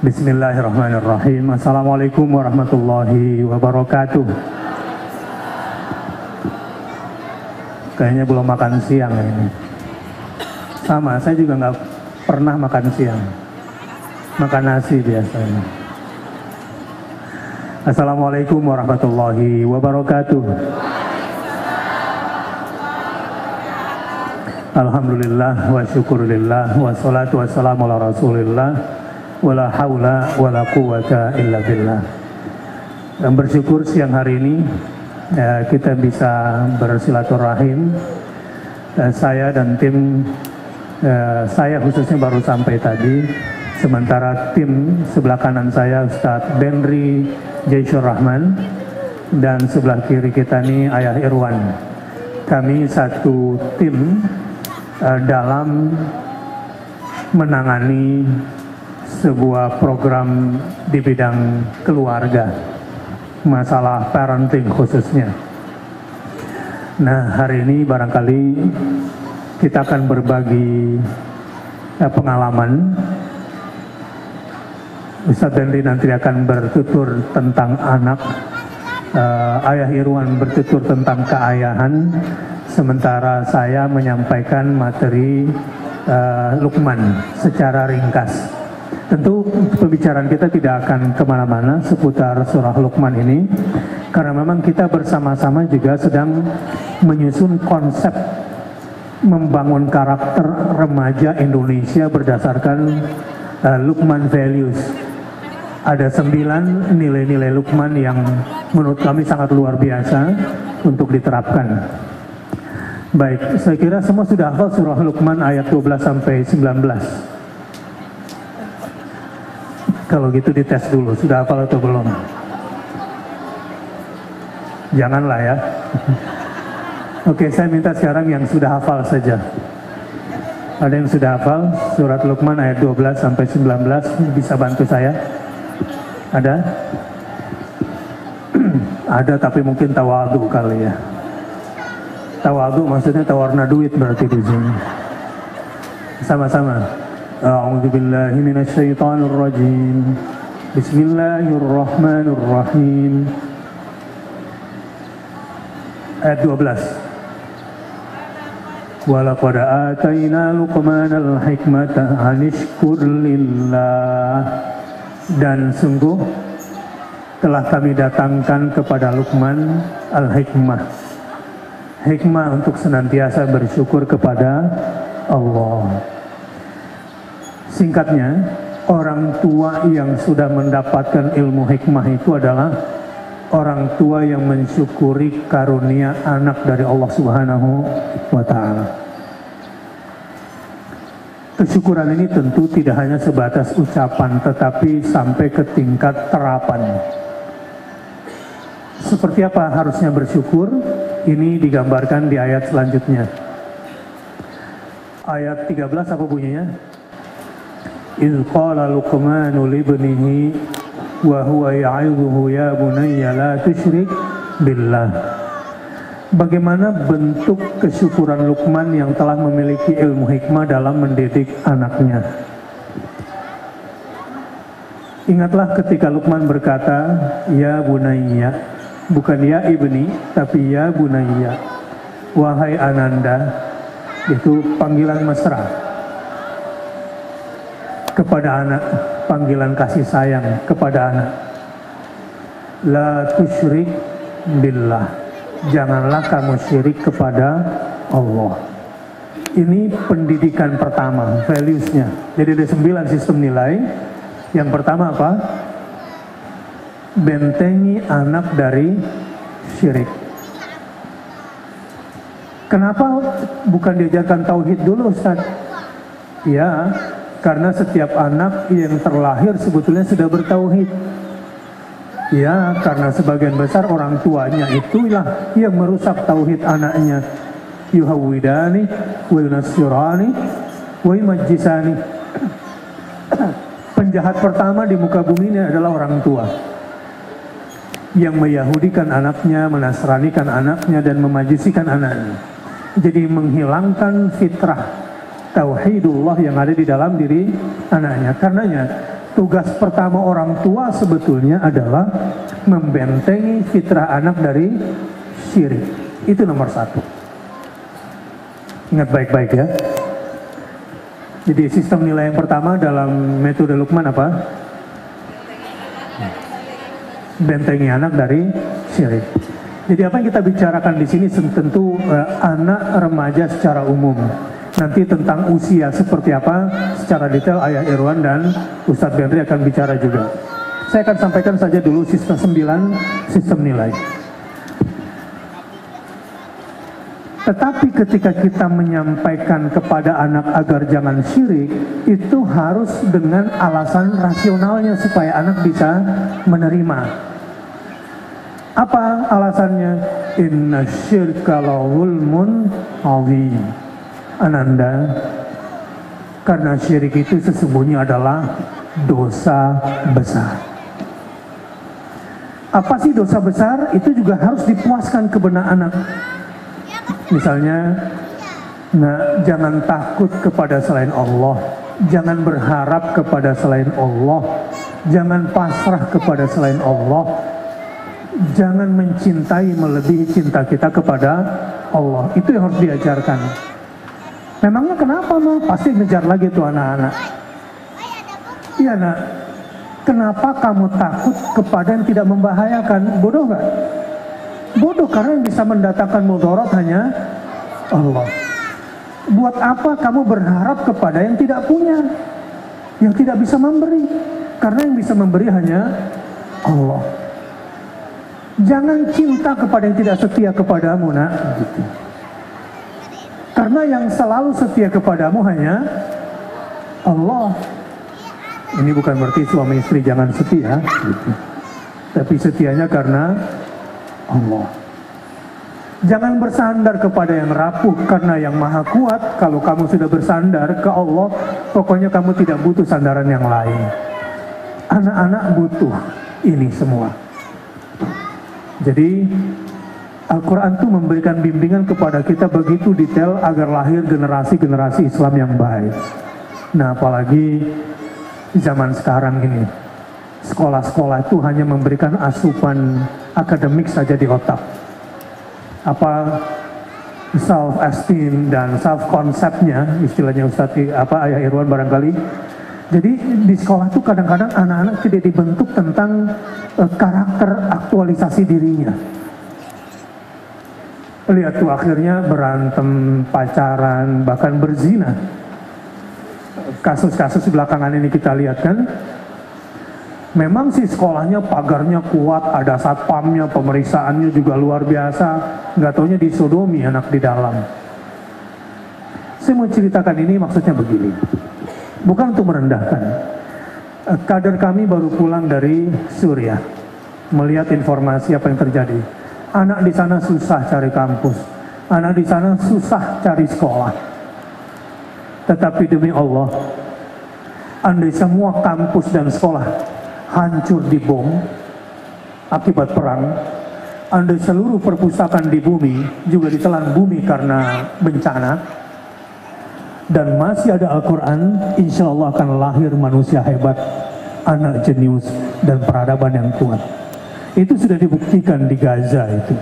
Bismillahirrahmanirrahim. Assalamualaikum warahmatullahi wabarakatuh. Kayaknya belum makan siang ini. Sama, saya juga nggak pernah makan siang. Makan nasi biasanya. Assalamualaikum warahmatullahi wabarakatuh. Alhamdulillah wa syukurillah wa salatu wassalamu ala rasulillah wala haula wala quwata illa billah. Dan bersyukur siang hari ini kita bisa bersilaturahim. Saya dan tim saya khususnya baru sampai tadi, sementara tim sebelah kanan saya Ustadz Benri Jaisyur Rahman dan sebelah kiri kita nih Ayah Irwan. Kami satu tim dalam menangani sebuah program di bidang keluarga, masalah parenting khususnya. Nah, hari ini barangkali kita akan berbagi pengalaman. Ustadz Benri nanti akan bertutur tentang anak, Ayah Irwan bertutur tentang keayahan, sementara saya menyampaikan materi Luqman secara ringkas. Tentu pembicaraan kita tidak akan kemana-mana seputar surah Luqman ini, karena memang kita bersama-sama juga sedang menyusun konsep membangun karakter remaja Indonesia berdasarkan Luqman values. Ada 9 nilai-nilai Luqman yang menurut kami sangat luar biasa untuk diterapkan. Baik, saya kira semua sudah hafal surah Luqman ayat 12 sampai 19. Kalau gitu dites dulu, sudah hafal atau belum? Janganlah ya. Oke, saya minta sekarang yang sudah hafal saja. Ada yang sudah hafal surat Luqman ayat 12 sampai 19, bisa bantu saya? Ada? Ada, tapi mungkin tawadhu kali ya. Tawadhu maksudnya tawarna duit berarti di sini. Sama-sama. A'udzu billahi minasyaitonir rajim. Bismillahirrahmanirrahim. Ayat 12. Walaqad atayna Luqmanal hikmata anishkur lillah. Dan sungguh telah kami datangkan kepada Luqman al-hikmah. Hikmah untuk senantiasa bersyukur kepada Allah. Singkatnya, orang tua yang sudah mendapatkan ilmu hikmah itu adalah orang tua yang mensyukuri karunia anak dari Allah Subhanahu wa Ta'ala. Kesyukuran ini tentu tidak hanya sebatas ucapan, tetapi sampai ke tingkat terapan. Seperti apa harusnya bersyukur? Ini digambarkan di ayat selanjutnya. Ayat 13 apa bunyinya? إِذْ قَالَ لُقْمَانُ لِابْنِهِ وَهُوَ يَعِظُهُ يَا بُنَيَّ لَا تُشْرِكْ بِاللَّهِ. Bagaimana bentuk kesyukuran Luqman yang telah memiliki ilmu hikmah dalam mendidik anaknya. Ingatlah ketika Luqman berkata, Ya bunayya, bukan ya ibni, tapi ya bunayya, wahai ananda. Itu panggilan mesra kepada anak, panggilan kasih sayang kepada anak. La tusyrik billah, janganlah kamu syirik kepada Allah. Ini pendidikan pertama, values-nya. Jadi ada 9 sistem nilai. Yang pertama apa? Bentengi anak dari syirik. Kenapa bukan diajarkan tauhid dulu, Ustaz? Ya, karena setiap anak yang terlahir sebetulnya sudah bertauhid. Ya, karena sebagian besar orang tuanya itulah yang merusak tauhid anaknya. Yuhawwidani wa yunassirani wa yumajjisani. Penjahat pertama di muka bumi ini adalah orang tua, yang meyahudikan anaknya, menasranikan anaknya, dan memajisikan anaknya. Jadi menghilangkan fitrah tauhidullah yang ada di dalam diri anaknya. Karenanya tugas pertama orang tua sebetulnya adalah membentengi fitrah anak dari syirik. Itu nomor satu. Ingat baik-baik ya. Jadi sistem nilai yang pertama dalam metode Luqman apa? Bentengi anak dari syirik. Jadi apa yang kita bicarakan di sini tentu anak remaja secara umum. Nanti tentang usia seperti apa secara detail Ayah Irwan dan Ustadz Benri akan bicara juga. Saya akan sampaikan saja dulu sistem 9, sistem nilai. Tetapi ketika kita menyampaikan kepada anak agar jangan syirik, itu harus dengan alasan rasionalnya supaya anak bisa menerima. Apa alasannya? Inna syirka lawulmun azim. Ananda, karena syirik itu sesungguhnya adalah dosa besar. Apa sih dosa besar? Itu juga harus dipuaskan ke benak anak. Misalnya, nah, jangan takut kepada selain Allah, jangan berharap kepada selain Allah, jangan pasrah kepada selain Allah, jangan mencintai melebihi cinta kita kepada Allah. Itu yang harus diajarkan. Memangnya kenapa mah? Pasti ngejar lagi tuh anak-anak. Iya nak, kenapa kamu takut kepada yang tidak membahayakan? Bodoh gak? Bodoh, karena yang bisa mendatangkan mudarat hanya Allah. Buat apa kamu berharap kepada yang tidak punya, yang tidak bisa memberi? Karena yang bisa memberi hanya Allah. Jangan cinta kepada yang tidak setia kepadamu nak, gitu. Karena yang selalu setia kepadamu hanya Allah. Ini bukan berarti suami istri jangan setia, gitu. Tapi setianya karena Allah. Jangan bersandar kepada yang rapuh, karena yang maha kuat. Kalau kamu sudah bersandar ke Allah, pokoknya kamu tidak butuh sandaran yang lain. Anak-anak butuh ini semua. Jadi Al-Quran itu memberikan bimbingan kepada kita begitu detail agar lahir generasi-generasi Islam yang baik. Nah, apalagi zaman sekarang ini, sekolah-sekolah itu hanya memberikan asupan akademik saja di otak. Apa self esteem dan self konsepnya, istilahnya Ayah Irwan barangkali. Jadi di sekolah itu kadang-kadang anak-anak tidak dibentuk tentang karakter aktualisasi dirinya. Lihat tuh akhirnya berantem, pacaran, bahkan berzina. Kasus-kasus belakangan ini kita lihat kan. Memang sih sekolahnya pagarnya kuat, ada satpamnya, pemeriksaannya juga luar biasa. Nggak taunya disodomi anak di dalam. Saya mau ceritakan ini maksudnya begini. Bukan untuk merendahkan. Kader kami baru pulang dari Suriah. Melihat informasi apa yang terjadi. Anak di sana susah cari kampus. Anak di sana susah cari sekolah. Tetapi demi Allah, andai semua kampus dan sekolah hancur dibom akibat perang, andai seluruh perpustakaan di bumi juga ditelan bumi karena bencana, dan masih ada Al-Quran, insya Allah akan lahir manusia hebat, anak jenius, dan peradaban yang kuat. Itu sudah dibuktikan di Gaza itu.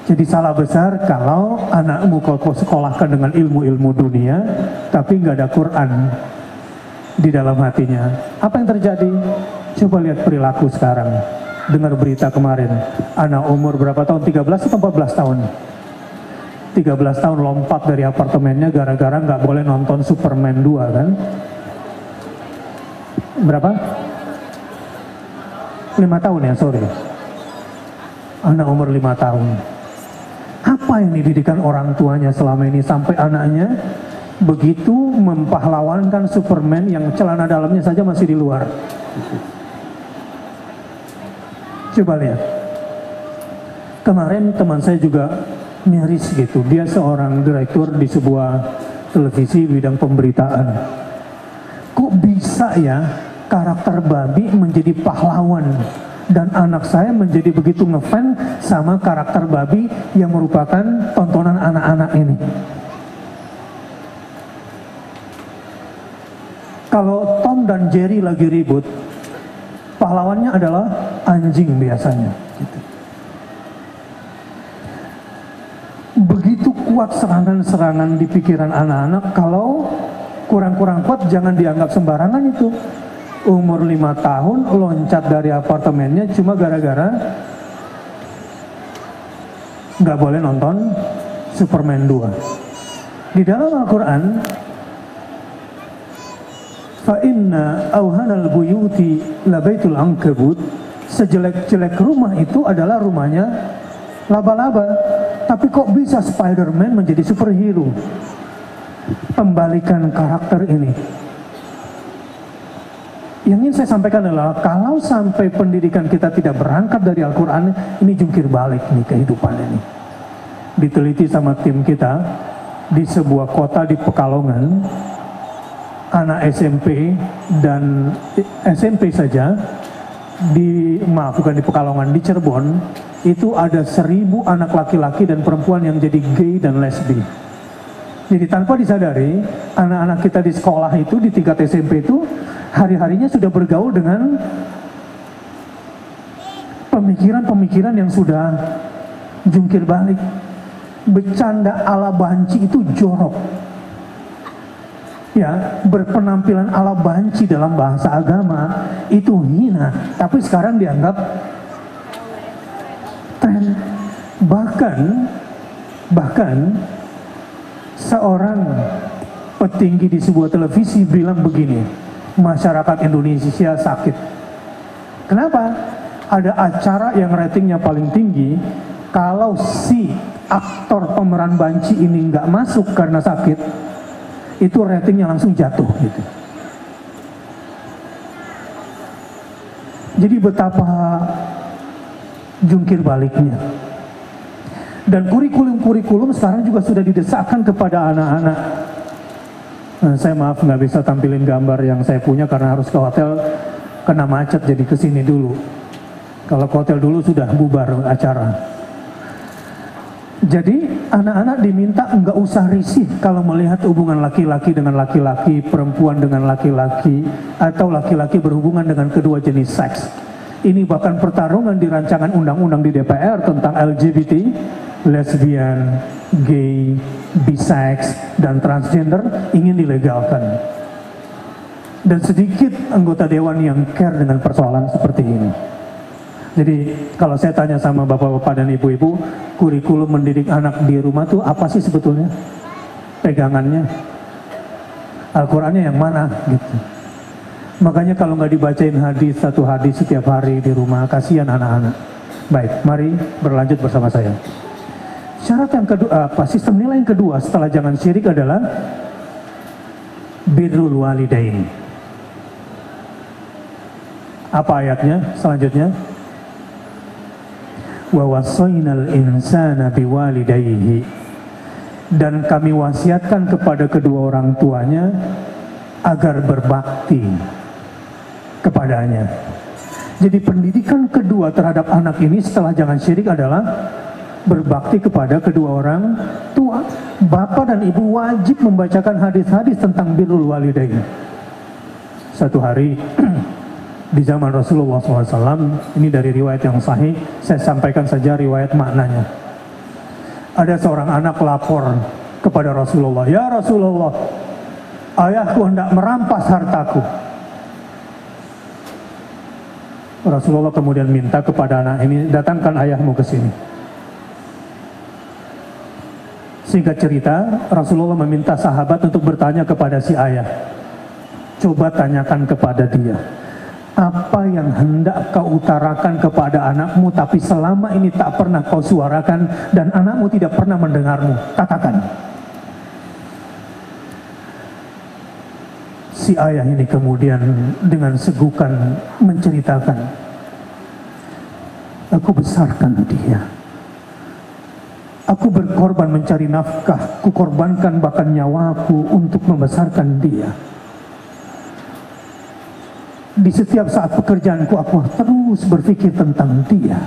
Jadi salah besar kalau anakmu kau sekolahkan dengan ilmu-ilmu dunia, tapi nggak ada Quran di dalam hatinya. Apa yang terjadi? Coba lihat perilaku sekarang. Dengar berita kemarin, anak umur berapa tahun? 13 atau 14 tahun? 13 tahun lompat dari apartemennya gara-gara nggak boleh nonton Superman 2 kan? Berapa? 5 tahun ya, sorry. Anak umur 5 tahun. Apa yang dididikan orang tuanya selama ini sampai anaknya begitu mempahlawankan Superman yang celana dalamnya saja masih di luar? Coba lihat. Kemarin teman saya juga miris gitu. Dia seorang direktur di sebuah televisi bidang pemberitaan. Kok bisa ya karakter babi menjadi pahlawan, dan anak saya menjadi begitu ngefans sama karakter babi yang merupakan tontonan anak-anak ini. Kalau Tom dan Jerry lagi ribut, pahlawannya adalah anjing biasanya. Gitu. Begitu kuat serangan-serangan di pikiran anak-anak, kalau kurang-kurang kuat jangan dianggap sembarangan itu. Umur 5 tahun loncat dari apartemennya cuma gara-gara nggak boleh nonton Superman 2. Di dalam Al-Quran, fa inna awhanal buyuti labaitul ankabut, sejelek-jelek rumah itu adalah rumahnya laba-laba. Tapi kok bisa Spider-Man menjadi superhero? Pembalikan karakter ini. Yang ingin saya sampaikan adalah, kalau sampai pendidikan kita tidak berangkat dari Al-Quran, ini jungkir balik nih kehidupan ini. Diteliti sama tim kita, di sebuah kota di Pekalongan, anak SMP dan SMP saja, bukan di Pekalongan, di Cirebon, itu ada 1000 anak laki-laki dan perempuan yang jadi gay dan lesbi. Jadi tanpa disadari, anak-anak kita di sekolah itu, di tingkat SMP itu, hari-harinya sudah bergaul dengan pemikiran-pemikiran yang sudah jungkir balik. Bercanda ala banci itu jorok. Ya, berpenampilan ala banci dalam bahasa agama itu hina, tapi sekarang dianggap tren. Bahkan seorang petinggi di sebuah televisi bilang begini, masyarakat Indonesia sakit. Kenapa? Ada acara yang ratingnya paling tinggi, kalau si aktor pemeran banci ini nggak masuk karena sakit, itu ratingnya langsung jatuh gitu. Jadi betapa jungkir baliknya. Dan kurikulum sekarang juga sudah didesakkan kepada anak-anak. Nah, saya maaf nggak bisa tampilin gambar yang saya punya karena harus ke hotel, kena macet jadi kesini dulu. Kalau ke hotel dulu sudah bubar acara. Jadi anak-anak diminta nggak usah risih kalau melihat hubungan laki-laki dengan laki-laki, perempuan dengan laki-laki, atau laki-laki berhubungan dengan kedua jenis seks. Ini bahkan pertarungan di rancangan undang-undang di DPR tentang LGBT, lesbian, gay, bisex, dan transgender ingin dilegalkan. Dan sedikit anggota dewan yang care dengan persoalan seperti ini. Jadi kalau saya tanya sama bapak-bapak dan ibu-ibu, kurikulum mendidik anak di rumah tuh apa sih sebetulnya? Pegangannya? Al-Qurannya yang mana? Gitu. Makanya kalau nggak dibacain satu hadis setiap hari di rumah, kasihan anak-anak. Baik, mari berlanjut bersama saya. Syarat yang kedua, sistem nilai yang kedua setelah jangan syirik adalah birrul walidain. Apa ayatnya selanjutnya? Wa wasainal insana biwalidayhi, dan kami wasiatkan kepada kedua orang tuanya agar berbakti kepadanya. Jadi pendidikan kedua terhadap anak ini setelah jangan syirik adalah berbakti kepada kedua orang tua. Bapak dan ibu wajib membacakan hadis-hadis tentang birrul walidain. Satu hari di zaman Rasulullah SAW, ini dari riwayat yang sahih, saya sampaikan saja riwayat maknanya. Ada seorang anak lapor kepada Rasulullah, "Ya Rasulullah, ayahku hendak merampas hartaku." Rasulullah kemudian minta kepada anak ini, "Datangkan ayahmu ke sini." Singkat cerita, Rasulullah meminta sahabat untuk bertanya kepada si ayah. Coba tanyakan kepada dia, apa yang hendak kau utarakan kepada anakmu tapi selama ini tak pernah kau suarakan dan anakmu tidak pernah mendengarmu, katakan. Si ayah ini kemudian dengan segukan menceritakan, "Aku besarkan dia. Aku berkorban mencari nafkah, kukorbankan bahkan nyawaku untuk membesarkan dia. Di setiap saat pekerjaanku aku terus berpikir tentang dia,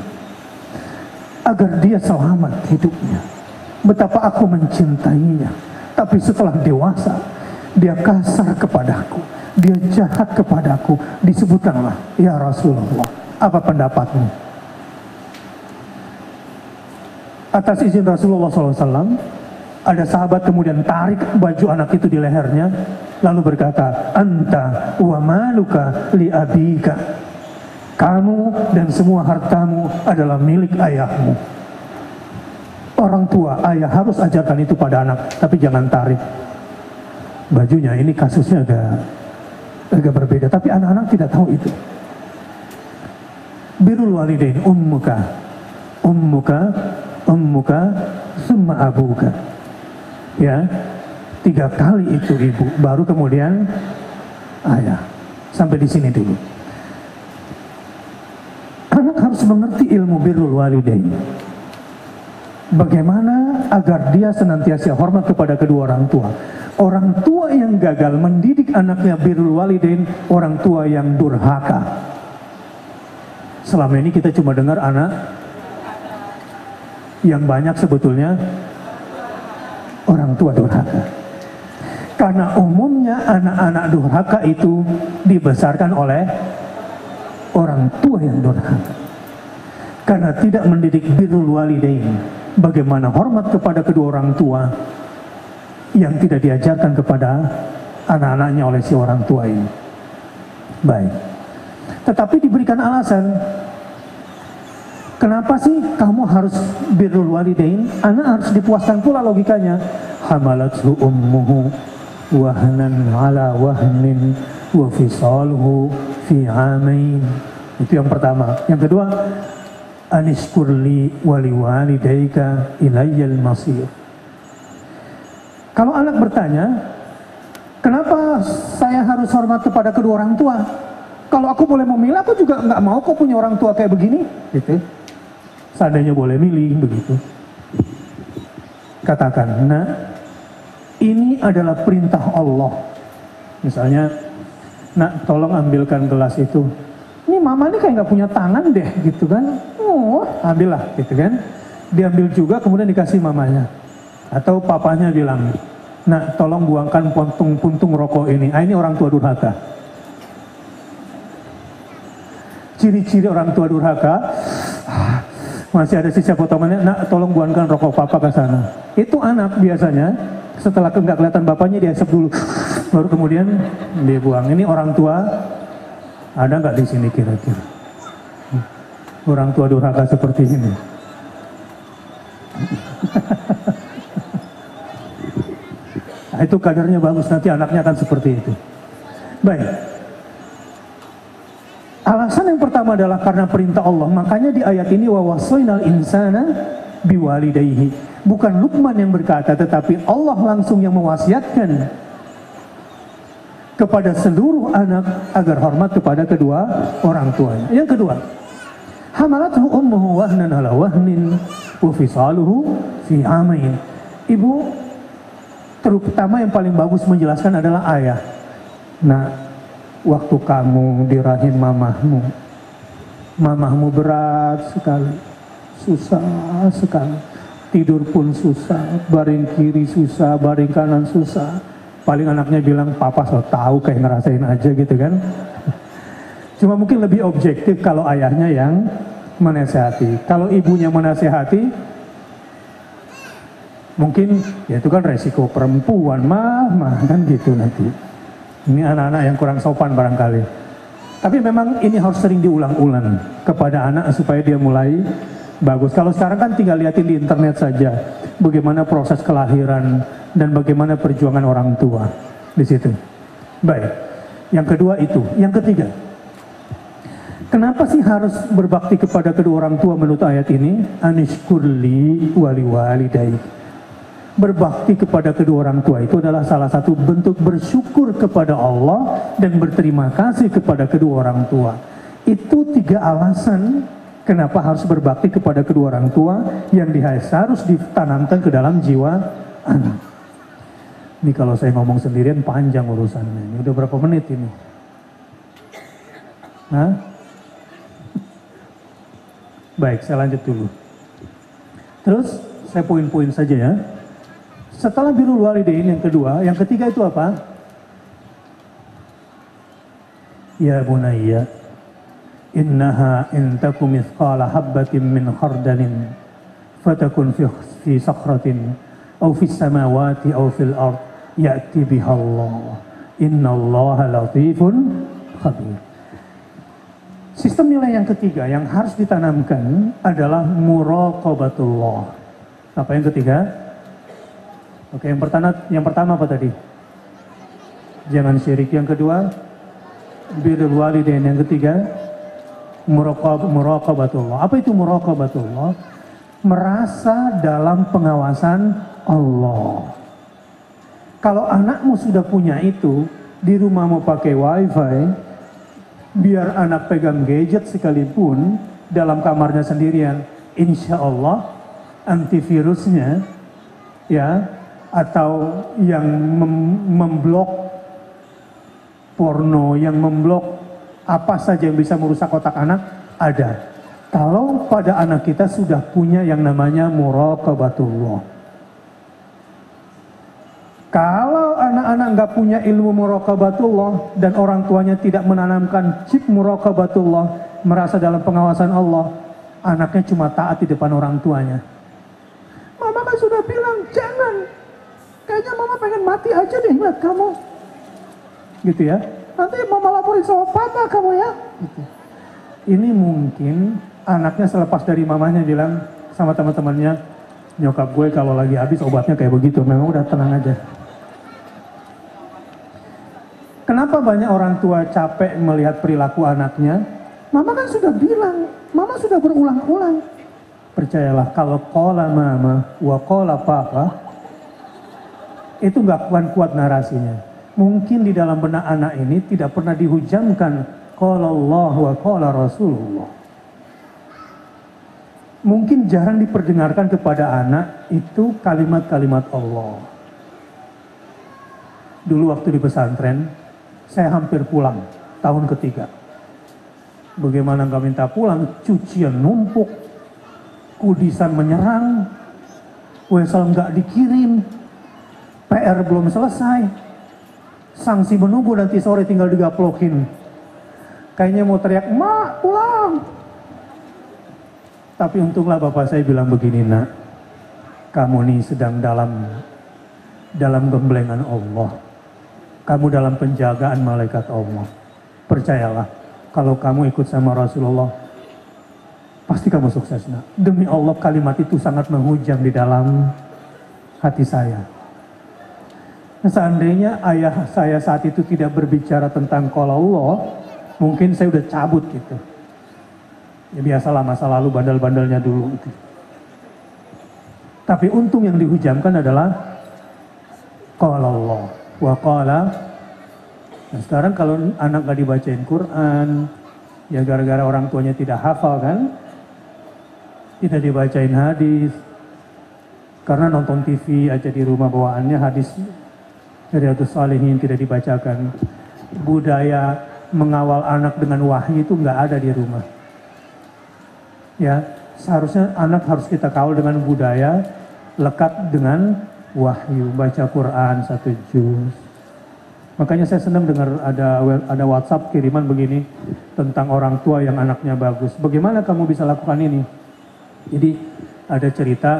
agar dia selamat hidupnya. Betapa aku mencintainya. Tapi setelah dewasa, dia kasar kepadaku. dia jahat kepadaku. Disebutkanlah, ya Rasulullah, apa pendapatmu? Atas izin Rasulullah SAW, ada sahabat kemudian tarik baju anak itu di lehernya, lalu berkata, anta wa maluka li abika. Kamu dan semua hartamu adalah milik ayahmu. Orang tua, ayah harus ajarkan itu pada anak, tapi jangan tarik bajunya. Ini kasusnya agak berbeda, tapi anak-anak tidak tahu itu. Birrul walidain, ummuka, summa abuka. Ya, 3 kali itu ibu, baru kemudian ayah. Sampai di sini dulu. Anak harus mengerti ilmu birrul walidain. Bagaimana agar dia senantiasa hormat kepada kedua orang tua. Orang tua yang gagal mendidik anaknya birrul walidain, orang tua yang durhaka. Selama ini kita cuma dengar anak yang banyak sebetulnya orang tua durhaka. Karena umumnya anak-anak durhaka itu dibesarkan oleh orang tua yang durhaka. Karena tidak mendidik birrul walidain, bagaimana hormat kepada kedua orang tua yang tidak diajarkan kepada anak-anaknya oleh si orang tua ini. Baik. Tetapi diberikan alasan, kenapa sih kamu harus birrul walidain? Anak harus dipuaskan pula logikanya. Hamalathu ummuhu wahnan ala wahnin wa fisaluhu fi amain. Itu yang pertama. Yang kedua, anishkurli wali walidaika ilayyal masir. Kalau anak bertanya, kenapa saya harus hormat kepada kedua orang tua? Kalau aku boleh memilih, aku juga nggak mau kok punya orang tua kayak begini. Gitu. Seandainya boleh milih begitu. Katakan, nah ini adalah perintah Allah. Misalnya, nak tolong ambilkan gelas itu. Ini mama ini kayak nggak punya tangan deh, gitu kan? Oh, ambillah, gitu kan? Diambil juga, kemudian dikasih mamanya. Atau papanya bilang, nak tolong buangkan puntung rokok ini. Ah, ini orang tua durhaka. Ciri-ciri orang tua durhaka, masih ada sisa potongannya, nak tolong buangkan rokok papa ke sana. Itu anak biasanya, setelah nggak kelihatan bapaknya, dia hisap dulu, baru kemudian dia buang. Ini orang tua. Ada nggak di sini kira-kira orang tua durhaka seperti ini? Nah, itu kadarnya bagus, nanti anaknya akan seperti itu. Baik. Alasan yang pertama adalah karena perintah Allah. Makanya di ayat ini wa wasainal insana biwalidayhi. Bukan Luqman yang berkata, tetapi Allah langsung yang mewasiatkan kepada seluruh anak agar hormat kepada kedua orang tuanya. Yang kedua, hamalathu ummuhu wahnan ala wahnin wa fisaluhu fi amain. Ibu terutama yang paling bagus menjelaskan adalah ayah. Nah, waktu kamu di rahim mamahmu berat sekali, susah sekali, tidur pun susah, baring kiri susah, baring kanan susah. Paling anaknya bilang, papa so tahu kayak ngerasain aja gitu kan. Cuma mungkin lebih objektif kalau ayahnya yang menasehati. Kalau ibunya menasehati, mungkin ya itu kan resiko perempuan, mah kan gitu nanti. Ini anak-anak yang kurang sopan barangkali. Tapi memang ini harus sering diulang-ulang kepada anak supaya dia mulai bagus. Kalau sekarang kan tinggal liatin di internet saja bagaimana proses kelahiran dan bagaimana perjuangan orang tua di situ. Baik. Yang kedua itu. Yang ketiga, kenapa sih harus berbakti kepada kedua orang tua menurut ayat ini? Anishkurli wali walidayk. Berbakti kepada kedua orang tua itu adalah salah satu bentuk bersyukur kepada Allah dan berterima kasih kepada kedua orang tua. Itu 3 alasan kenapa harus berbakti kepada kedua orang tua yang harus ditanamkan ke dalam jiwa anak. Ini kalau saya ngomong sendirian panjang urusannya. Ini udah berapa menit ini? Hah? Baik, saya lanjut dulu. Terus saya poin-poin saja ya. Setelah birrul walidain yang kedua, yang ketiga itu apa? Ya bunayya, innaha in taku mithqala habbatin min khardalin fatakun fi sakhratin aw fis samawati aw fil ard ya'ti biha Allah. Innallaha latifun khabir. Sistem nilai yang ketiga yang harus ditanamkan adalah muraqabatullah. Apa yang ketiga? Oke, yang pertama apa tadi? Jangan syirik. Yang kedua, birrul walidain. Yang ketiga, muraqabatullah. Apa itu muraqabatullah? Merasa dalam pengawasan Allah. Kalau anakmu sudah punya itu, di rumah mau pakai wifi, biar anak pegang gadget sekalipun, dalam kamarnya sendirian, insya Allah antivirusnya, ya, atau yang memblok porno, yang memblok apa saja yang bisa merusak otak anak, ada. Kalau pada anak kita sudah punya yang namanya muraqabatullah. Kalau anak-anak nggak punya ilmu muraqabatullah dan orang tuanya tidak menanamkan chip muraqabatullah, merasa dalam pengawasan Allah, anaknya cuma taat di depan orang tuanya. Mama kan sudah bilang jangan. Kayaknya mama pengen mati aja deh lihat kamu. Gitu ya. Nanti mama laporin sama papa kamu ya. Gitu. Ini mungkin anaknya selepas dari mamanya bilang sama teman-temannya, nyokap gue kalau lagi habis obatnya kayak begitu. Memang udah tenang aja. Kenapa banyak orang tua capek melihat perilaku anaknya? Mama kan sudah bilang, mama sudah berulang-ulang. Percayalah, kalau qala mama wa qala papa, itu gak kuat narasinya. Mungkin di dalam benak anak ini tidak pernah dihujamkan qala Allah wa qala Rasulullah. Mungkin jarang diperdengarkan kepada anak itu kalimat-kalimat Allah. Dulu waktu di pesantren, saya hampir pulang tahun ketiga. Bagaimana gak minta pulang, cucian numpuk, kudisan menyerang, wesel gak dikirim, PR belum selesai, sanksi menunggu nanti sore tinggal digaplokin. Kayaknya mau teriak, "Mak, pulang!" Tapi untunglah bapak saya bilang begini, "Nak, kamu nih sedang dalam gemblengan Allah. Kamu dalam penjagaan malaikat Allah. Percayalah, kalau kamu ikut sama Rasulullah, pasti kamu sukses, Nak." Demi Allah, kalimat itu sangat menghujam di dalam hati saya. Seandainya ayah saya saat itu tidak berbicara tentang qala Allah, mungkin saya udah cabut gitu. Ya biasalah masa lalu bandel-bandelnya dulu itu. Tapi untung yang dihujamkan adalah qala Allah wa qala. Nah, sekarang kalau anak gak dibacain Quran, ya gara-gara orang tuanya tidak hafal kan, tidak dibacain hadis, karena nonton TV aja di rumah bawaannya hadis Riyadhus Shalihin tidak dibacakan. Budaya mengawal anak dengan wahyu itu nggak ada di rumah. Ya, seharusnya anak harus kita kawal dengan budaya lekat dengan wahyu, baca Quran 1 juz. Makanya saya senang dengar ada WhatsApp kiriman begini tentang orang tua yang anaknya bagus. Bagaimana kamu bisa lakukan ini? Jadi ada cerita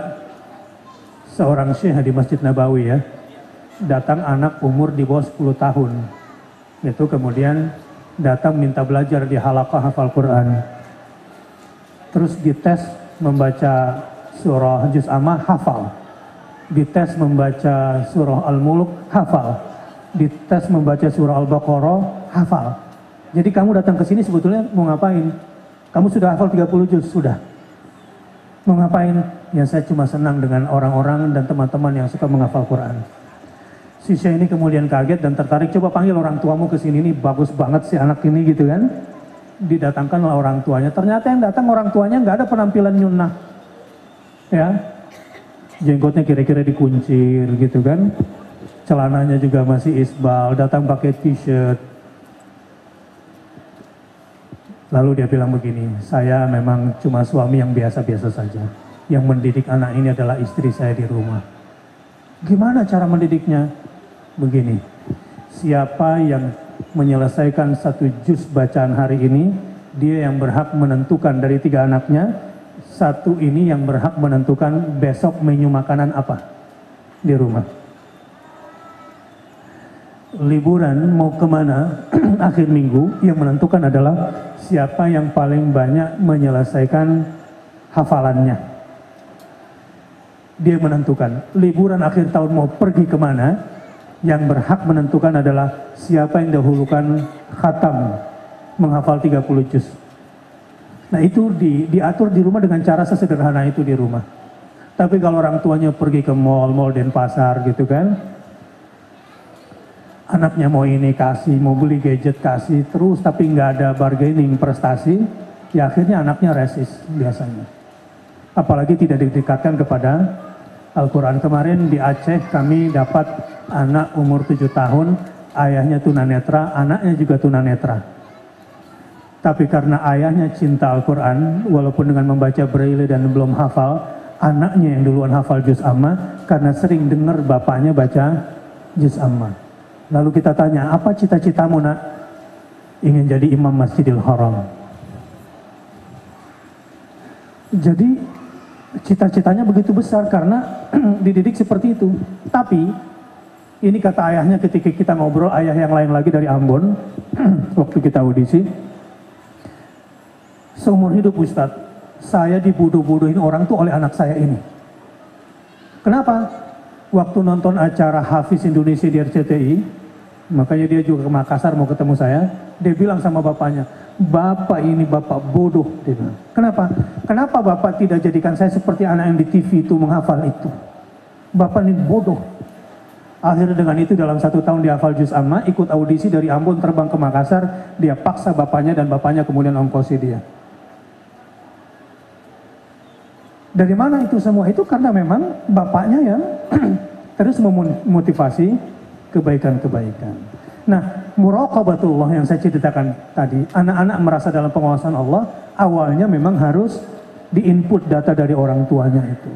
seorang syekh di Masjid Nabawi ya. Datang anak umur di bawah 10 tahun. Itu kemudian datang minta belajar di halaqah hafal Quran. Terus dites membaca surah Juz Amma hafal. Dites membaca surah Al-Mulk hafal. Dites membaca surah Al-Baqarah hafal. Jadi kamu datang ke sini sebetulnya mau ngapain? Kamu sudah hafal 30 juz? Sudah. Mau ngapain? Ya saya cuma senang dengan orang-orang dan teman-teman yang suka menghafal Quran. Sisya ini kemudian kaget dan tertarik, coba panggil orang tuamu ke sini, nih bagus banget si anak ini gitu kan. Didatangkanlah orang tuanya, ternyata yang datang orang tuanya nggak ada penampilan nyunnah. Ya, jenggotnya kira-kira dikuncir gitu kan. Celananya juga masih isbal, datang pakai t-shirt. Lalu dia bilang begini, saya memang cuma suami yang biasa-biasa saja. Yang mendidik anak ini adalah istri saya di rumah. Gimana cara mendidiknya? Begini, siapa yang menyelesaikan 1 juz bacaan hari ini, dia yang berhak menentukan dari 3 anaknya, 1 ini yang berhak menentukan besok menu makanan apa di rumah. Liburan mau kemana akhir minggu, yang menentukan adalah siapa yang paling banyak menyelesaikan hafalannya. Dia menentukan. Liburan akhir tahun mau pergi kemana, yang berhak menentukan adalah siapa yang dahulukan khatam menghafal 30 juz. Nah itu diatur di rumah dengan cara sesederhana itu di rumah. Tapi kalau orang tuanya pergi ke mall Denpasar gitu kan, anaknya mau ini kasih, mau beli gadget kasih, terus tapi nggak ada bargaining prestasi, ya akhirnya anaknya resist biasanya. Apalagi tidak didekatkan kepada Al-Quran. Kemarin di Aceh kami dapat anak umur 7 tahun, ayahnya tunanetra, anaknya juga tunanetra. Tapi karena ayahnya cinta Al-Quran, walaupun dengan membaca braille dan belum hafal, anaknya yang duluan hafal juz amma, karena sering dengar bapaknya baca juz amma. Lalu kita tanya, apa cita-citamu nak? Ingin jadi imam Masjidil Haram. Jadi cita-citanya begitu besar karena dididik seperti itu. Tapi ini kata ayahnya ketika kita ngobrol, ayah yang lain lagi dari Ambon, waktu kita audisi, seumur hidup Ustadz, saya dibodoh-bodohin orang tuh oleh anak saya ini. Kenapa? Waktu nonton acara Hafiz Indonesia di RCTI, makanya dia juga ke Makassar mau ketemu saya, dia bilang sama bapaknya, bapak ini bapak bodoh. Dia bilang. Kenapa? Kenapa bapak tidak jadikan saya seperti anak yang di TV itu menghafal itu? Bapak ini bodoh. Akhirnya dengan itu dalam 1 tahun dia hafal juz amma, ikut audisi dari Ambon terbang ke Makassar, dia paksa bapaknya dan bapaknya kemudian ongkosi dia. Dari mana itu semua? Itu karena memang bapaknya yang terus memotivasi kebaikan-kebaikan. Nah, muraqabatullah yang saya ceritakan tadi, anak-anak merasa dalam pengawasan Allah, awalnya memang harus diinput data dari orang tuanya itu.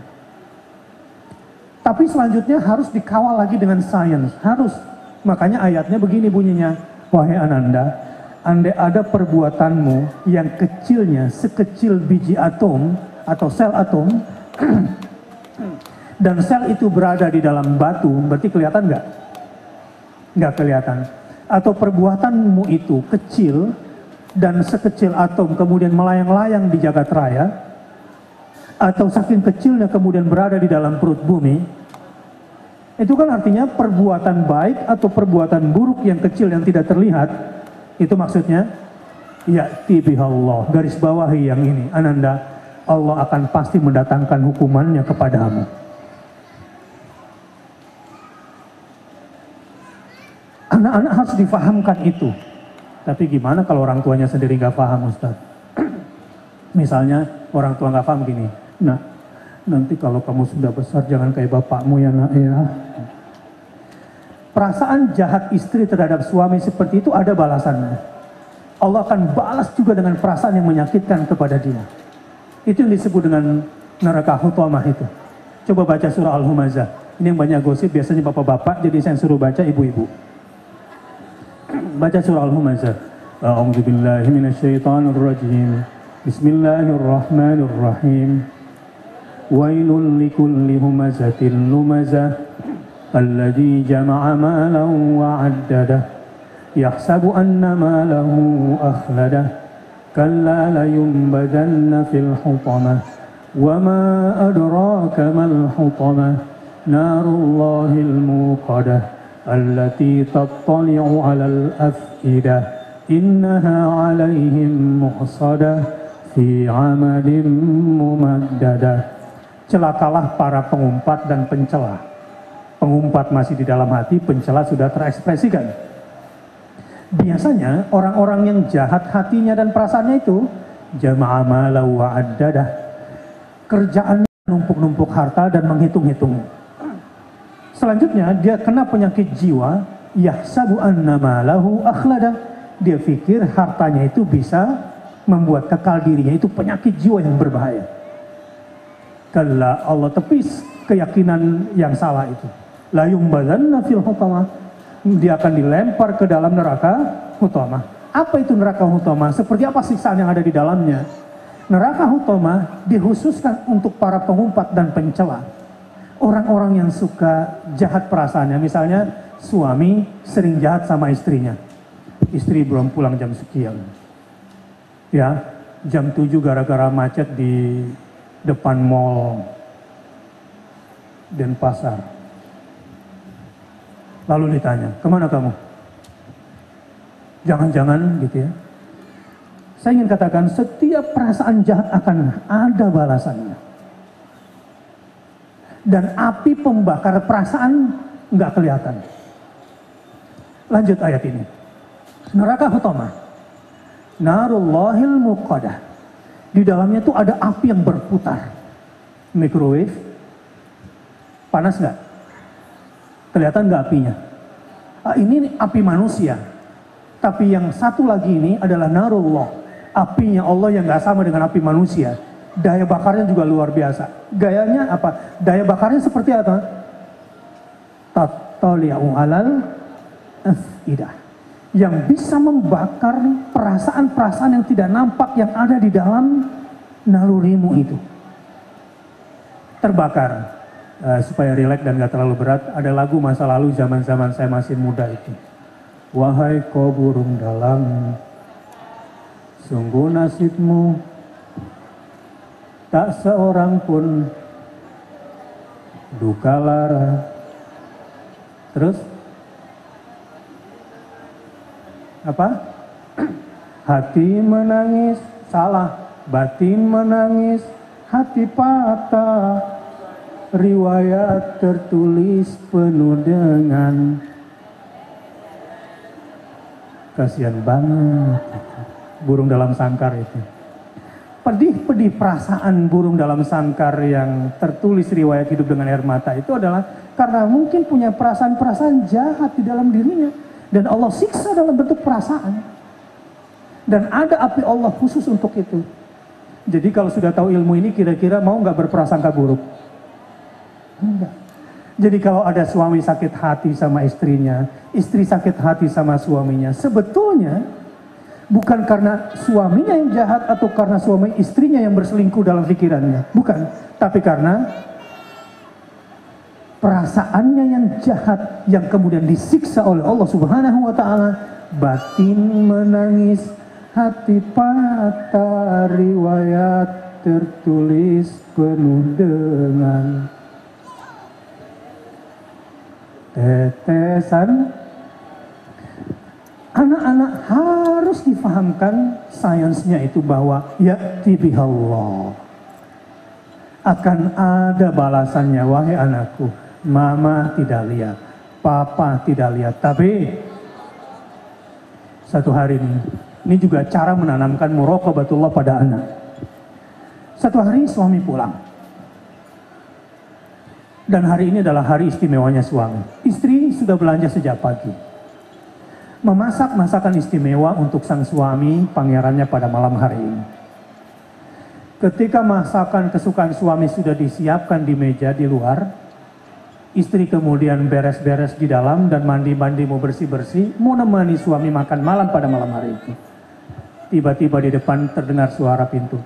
Tapi selanjutnya harus dikawal lagi dengan sains, harus. Makanya ayatnya begini bunyinya, wahai Ananda, andai ada perbuatanmu yang kecilnya sekecil biji atom atau sel atom, dan sel itu berada di dalam batu, berarti kelihatan nggak? Nggak kelihatan. Atau perbuatanmu itu kecil dan sekecil atom kemudian melayang-layang di jagat raya, atau saking kecilnya kemudian berada di dalam perut bumi, itu kan artinya perbuatan baik atau perbuatan buruk yang kecil yang tidak terlihat, itu maksudnya ya'ti bihallah, garis bawahi yang ini, Ananda, Allah akan pasti mendatangkan hukumannya kepadamu. Anak-anak harus difahamkan itu. Tapi gimana kalau orang tuanya sendiri nggak paham, Ustaz? Misalnya orang tua nggak paham gini, nah nanti kalau kamu sudah besar jangan kayak bapakmu ya nak ya. Perasaan jahat istri terhadap suami seperti itu ada balasannya. Allah akan balas juga dengan perasaan yang menyakitkan kepada dia. Itu yang disebut dengan neraka hutamah itu. Coba baca surah Al-Humazah. Ini yang banyak gosip, biasanya bapak-bapak, jadi saya suruh baca ibu-ibu. Baca surah Al-Humazah. A'udzu billahi minasyaitonir rajim. Bismillahirrahmanirrahim. Wailul likulli humazatin lumazah alladzi jama'a malan wa 'addadah yahsabu anna malahu akhladah kalla layunbadanna fil hutamah wa ma adraka mal hutamah narullahil muqadah allati tattali'u 'alal af'idah innaha 'alaihim muhsadah fi 'amadin mumaddadah. Celakalah para pengumpat dan pencela. Pengumpat masih di dalam hati, pencela sudah terekspresikan. Biasanya orang-orang yang jahat hatinya dan perasaannya itu jama'a malahu wa addadah. Kerjaannya numpuk-numpuk harta dan menghitung-hitung. Selanjutnya dia kena penyakit jiwa, yahsabu anna malahu akhladah. Dia pikir hartanya itu bisa membuat kekal dirinya, itu penyakit jiwa yang berbahaya. Kalla, Allah tepis keyakinan yang salah itu. La yumbadanna fil hutamah. dia akan dilempar ke dalam neraka Hutamah. Apa itu neraka Hutamah? Seperti apa siksaan yang ada di dalamnya? Neraka Hutamah dikhususkan untuk para pengumpat dan pencela. Orang-orang yang suka jahat perasaannya. Misalnya suami sering jahat sama istrinya. Istri belum pulang jam sekian. Ya, jam 7 gara-gara macet di depan mall Denpasar. Lalu ditanya, kemana kamu? Jangan-jangan gitu ya. Saya ingin katakan setiap perasaan jahat akan ada balasannya. Dan api pembakar perasaan nggak kelihatan. Lanjut ayat ini. Neraka Hutamah. Narullahil muqadah. Di dalamnya tuh ada api yang berputar. Microwave. Panas nggak? Kelihatan nggak apinya? Ini api manusia. Tapi yang satu lagi ini adalah narullah. Apinya Allah yang nggak sama dengan api manusia. Daya bakarnya juga luar biasa. Gayanya apa? Daya bakarnya seperti apa? Tattali'u alal afidah. Yang bisa membakar perasaan-perasaan yang tidak nampak yang ada di dalam nalurimu itu. Terbakar. Supaya rileks dan gak terlalu berat, ada lagu masa lalu zaman-zaman saya masih muda itu. Wahai kau burung dalam, sungguh nasibmu, tak seorang pun duka lara. Terus? Apa? Hati menangis, salah. Batin menangis, hati patah. Riwayat tertulis penuh dengan kasihan banget. Burung dalam sangkar itu. Pedih-pedih perasaan burung dalam sangkar yang tertulis riwayat hidup dengan air mata itu adalah karena mungkin punya perasaan-perasaan jahat di dalam dirinya. Dan Allah siksa dalam bentuk perasaan. Dan ada api Allah khusus untuk itu. Jadi kalau sudah tahu ilmu ini kira-kira mau nggak berprasangka buruk? Enggak. Jadi kalau ada suami sakit hati sama istrinya, istri sakit hati sama suaminya, sebetulnya bukan karena suaminya yang jahat atau karena suami istrinya yang berselingkuh dalam pikirannya, bukan, tapi karena perasaannya yang jahat yang kemudian disiksa oleh Allah Subhanahu wa taala. Batin menangis, hati patah, riwayat tertulis penuh dengan tetesan. Anak-anak harus difahamkan sainsnya itu bahwa ya'ti bihallah, akan ada balasannya. Wahai anakku, mama tidak lihat, papa tidak lihat, tapi satu hari ini juga cara menanamkan muraqabatullah pada anak. Satu hari suami pulang. Dan hari ini adalah hari istimewanya suami. Istri sudah belanja sejak pagi. Memasak masakan istimewa untuk sang suami, pangerannya pada malam hari ini. Ketika masakan kesukaan suami sudah disiapkan di meja di luar, istri kemudian beres-beres di dalam dan mandi-mandi mau bersih-bersih, mau nemani suami makan malam pada malam hari itu. Tiba-tiba di depan terdengar suara pintu.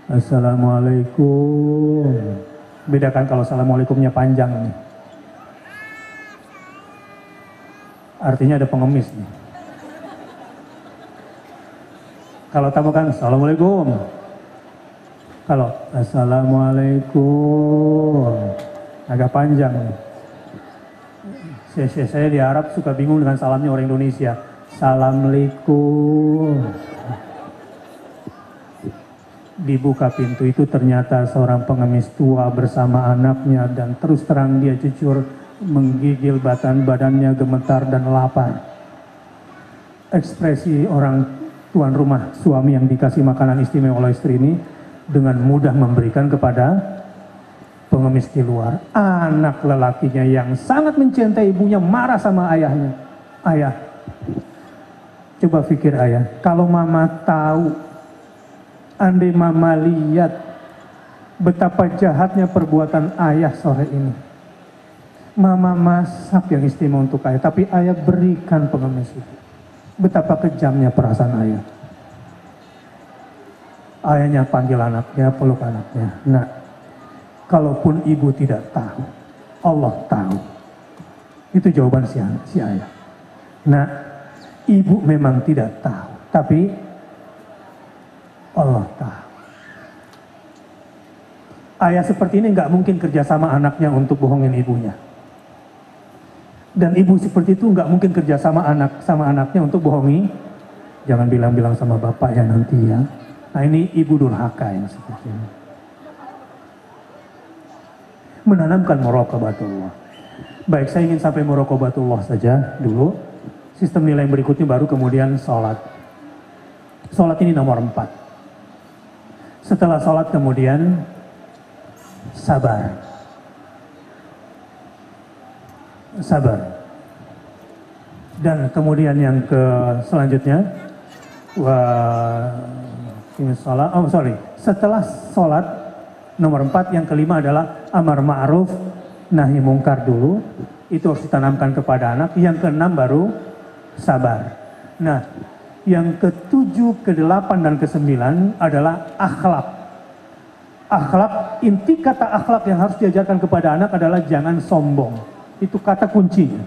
Assalamualaikum. Bedakan kalau assalamualaikumnya panjang nih. Artinya ada pengemis nih. Kalau tamu kan assalamualaikum. Kalau assalamualaikum agak panjang nih. Saya di Arab suka bingung dengan salamnya orang Indonesia. Assalamualaikum. Dibuka pintu itu ternyata seorang pengemis tua bersama anaknya dan terus terang dia jujur menggigil badannya gemetar dan lapar. Ekspresi orang tuan rumah suami yang dikasih makanan istimewa oleh istri ini dengan mudah memberikan kepada pengemis di luar. Anak lelakinya yang sangat mencintai ibunya marah sama ayahnya. Ayah, coba pikir ayah, kalau mama tahu, andai mama lihat betapa jahatnya perbuatan ayah sore ini. Mama masak yang istimewa untuk ayah, tapi ayah berikan pengemis itu. Betapa kejamnya perasaan ayah. Ayahnya panggil anaknya, peluk anaknya. Nah, kalaupun ibu tidak tahu, Allah tahu. Itu jawaban si ayah. Nah, ibu memang tidak tahu, tapi Allah tahu. Ayah seperti ini nggak mungkin kerja sama anaknya untuk bohongin ibunya. Dan ibu seperti itu nggak mungkin kerja sama anaknya untuk bohongi. Jangan bilang-bilang sama bapak ya nanti ya. Nah ini ibu durhaka yang seperti ini. Menanamkan muraqabatullah. Baik, saya ingin sampai muraqabatullah saja dulu. Sistem nilai berikutnya baru kemudian sholat. Sholat ini nomor 4. Setelah sholat kemudian sabar. Sabar. Dan kemudian yang selanjutnya setelah sholat nomor 4 yang kelima adalah amar ma'ruf nahi mungkar dulu, itu harus ditanamkan kepada anak. Yang keenam baru sabar. Nah, yang ke-7, ke-8 dan ke-9 adalah akhlak. Akhlak, inti kata akhlak yang harus diajarkan kepada anak adalah jangan sombong. Itu kata kuncinya.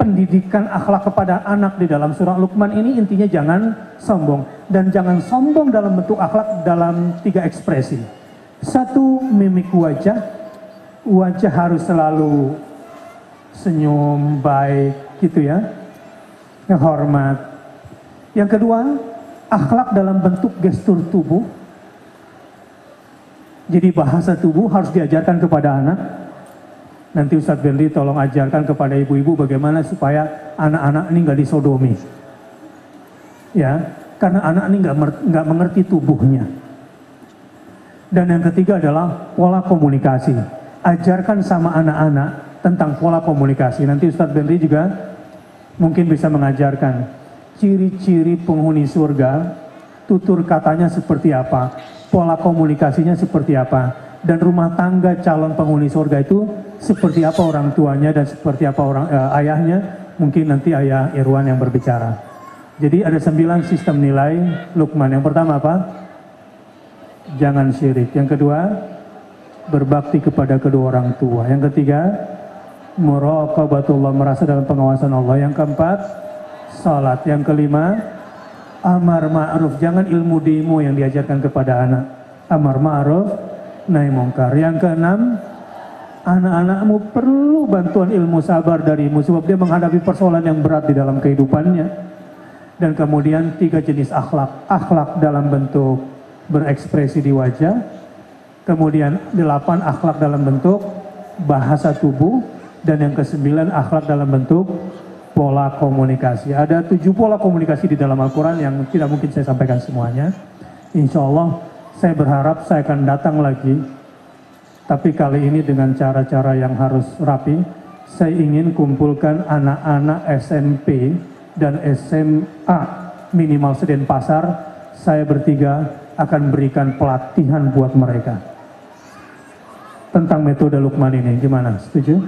Pendidikan akhlak kepada anak di dalam surah Luqman ini intinya jangan sombong. Dan jangan sombong dalam bentuk akhlak dalam 3 ekspresi. 1, mimik wajah. Wajah harus selalu senyum, baik gitu ya. Hormat. Yang kedua, akhlak dalam bentuk gestur tubuh. Jadi bahasa tubuh harus diajarkan kepada anak. Nanti Ustadz Benri tolong ajarkan kepada ibu-ibu bagaimana supaya anak-anak ini nggak disodomi. Ya, karena anak ini nggak mengerti tubuhnya. Dan yang ketiga adalah pola komunikasi. Ajarkan sama anak-anak tentang pola komunikasi. Nanti Ustadz Benri juga mungkin bisa mengajarkan ciri-ciri penghuni surga, tutur katanya seperti apa, pola komunikasinya seperti apa, dan rumah tangga calon penghuni surga itu seperti apa orang tuanya dan seperti apa ayahnya. Mungkin nanti ayah Irwan yang berbicara. Jadi ada 9 sistem nilai Luqman. Yang pertama apa? Jangan syirik. Yang kedua, berbakti kepada kedua orang tua. Yang ketiga, muraqabatullah, merasa dalam pengawasan Allah. Yang keempat, salat. Yang kelima, amar ma'ruf. Jangan ilmu demo yang diajarkan kepada anak. Amar ma'ruf, nahi mungkar. Yang keenam, anak-anakmu perlu bantuan ilmu sabar darimu sebab dia menghadapi persoalan yang berat di dalam kehidupannya. Dan kemudian 3 jenis akhlak. Akhlak dalam bentuk berekspresi di wajah. Kemudian 8 akhlak dalam bentuk bahasa tubuh. Dan yang ke-9 akhlak dalam bentuk pola komunikasi. Ada 7 pola komunikasi di dalam Al-Quran yang tidak mungkin saya sampaikan semuanya. Insya Allah saya berharap saya akan datang lagi. Tapi kali ini dengan cara-cara yang harus rapi. Saya ingin kumpulkan anak-anak SMP dan SMA minimal Sedenpasar. Saya bertiga akan berikan pelatihan buat mereka tentang metode Luqman ini. Gimana? Setuju?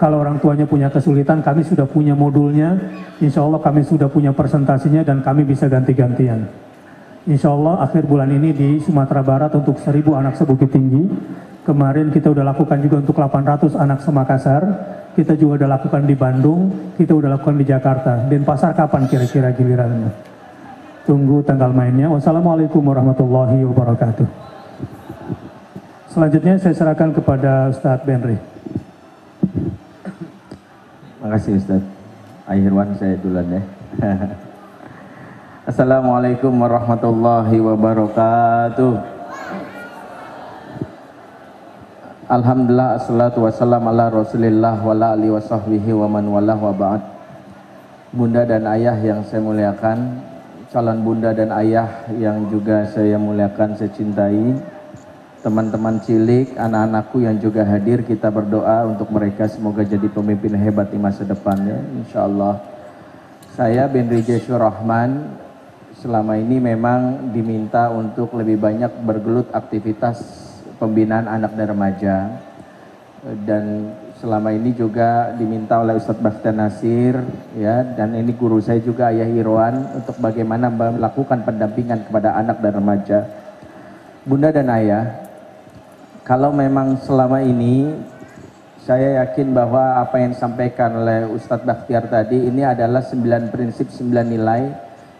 Kalau orang tuanya punya kesulitan, kami sudah punya modulnya. Insya Allah kami sudah punya presentasinya dan kami bisa ganti-gantian. Insya Allah akhir bulan ini di Sumatera Barat untuk 1000 anak sebukit tinggi. Kemarin kita udah lakukan juga untuk 800 anak Semakassar. Kita juga udah lakukan di Bandung. Kita udah lakukan di Jakarta. Denpasar kapan kira-kira gilirannya? Tunggu tanggal mainnya. Wassalamualaikum warahmatullahi wabarakatuh. Selanjutnya saya serahkan kepada Ustadz Benri. Makasih Ustadz. Akhirwan saya duluan ya. Assalamualaikum warahmatullahi wabarakatuh. Alhamdulillah, assalatu wassalam ala rasulillah wa ala alihi wa sahbihi wa man walah wa ba'd. Bunda dan ayah yang saya muliakan, calon bunda dan ayah yang juga saya muliakan, saya cintai, teman-teman cilik, anak-anakku yang juga hadir, kita berdoa untuk mereka semoga jadi pemimpin hebat di masa depannya, insyaallah. Saya Benri Jesur Rahman selama ini memang diminta untuk lebih banyak bergelut aktivitas pembinaan anak dan remaja, dan selama ini juga diminta oleh Ustadz Bakhtiar Nasir, ya, dan ini guru saya juga Ayah Irwan, untuk bagaimana melakukan pendampingan kepada anak dan remaja. Bunda dan Ayah, kalau memang selama ini saya yakin bahwa apa yang disampaikan oleh Ustadz Bakhtiar tadi ini adalah 9 prinsip 9 nilai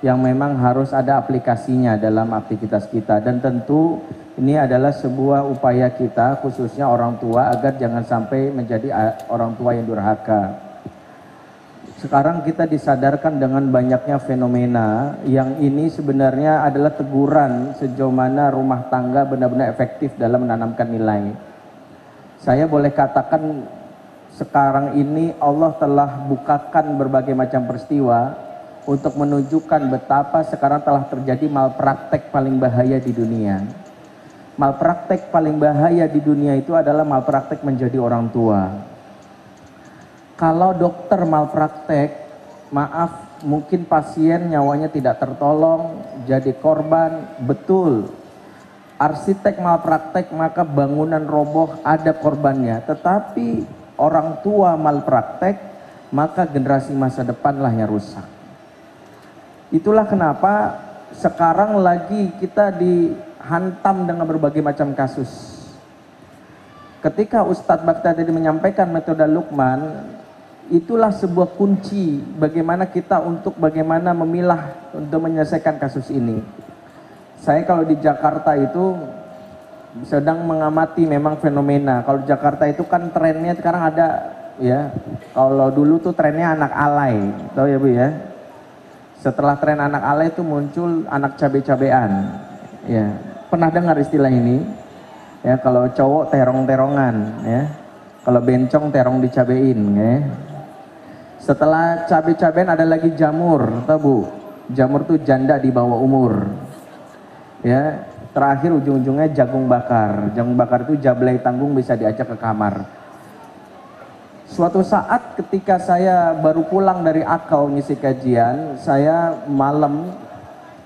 yang memang harus ada aplikasinya dalam aktivitas kita, dan tentu ini adalah sebuah upaya kita khususnya orang tua agar jangan sampai menjadi orang tua yang durhaka. Sekarang kita disadarkan dengan banyaknya fenomena yang ini sebenarnya adalah teguran sejauh mana rumah tangga benar-benar efektif dalam menanamkan nilai. Saya boleh katakan sekarang ini Allah telah bukakan berbagai macam peristiwa untuk menunjukkan betapa sekarang telah terjadi malpraktek paling bahaya di dunia. Malpraktek paling bahaya di dunia itu adalah malpraktek menjadi orang tua. Kalau dokter malpraktek, maaf, mungkin pasien nyawanya tidak tertolong, jadi korban, betul. Arsitek malpraktek, maka bangunan roboh, ada korbannya. Tetapi orang tua malpraktek, maka generasi masa depanlah yang rusak. Itulah kenapa sekarang lagi kita dihantam dengan berbagai macam kasus. Ketika Ustadz Bakhtiar tadi menyampaikan metode Luqman, itulah sebuah kunci bagaimana kita untuk bagaimana memilah untuk menyelesaikan kasus ini. Saya kalau di Jakarta itu sedang mengamati memang fenomena. Kalau Jakarta itu kan trennya sekarang ada, ya. Kalau dulu tuh trennya anak alay, tahu ya Bu ya. Setelah tren anak alay itu muncul anak cabe-cabean. Ya, pernah dengar istilah ini? Ya, kalau cowok terong-terongan, ya. Kalau bencong terong dicabein, ya. Setelah cabe-cabean ada lagi jamur, tahu Bu? Jamur tuh janda di bawah umur. Ya, terakhir ujung-ujungnya jagung bakar. Jagung bakar itu jablay tanggung, bisa diajak ke kamar. Suatu saat ketika saya baru pulang dari Akau ngisi kajian, saya malam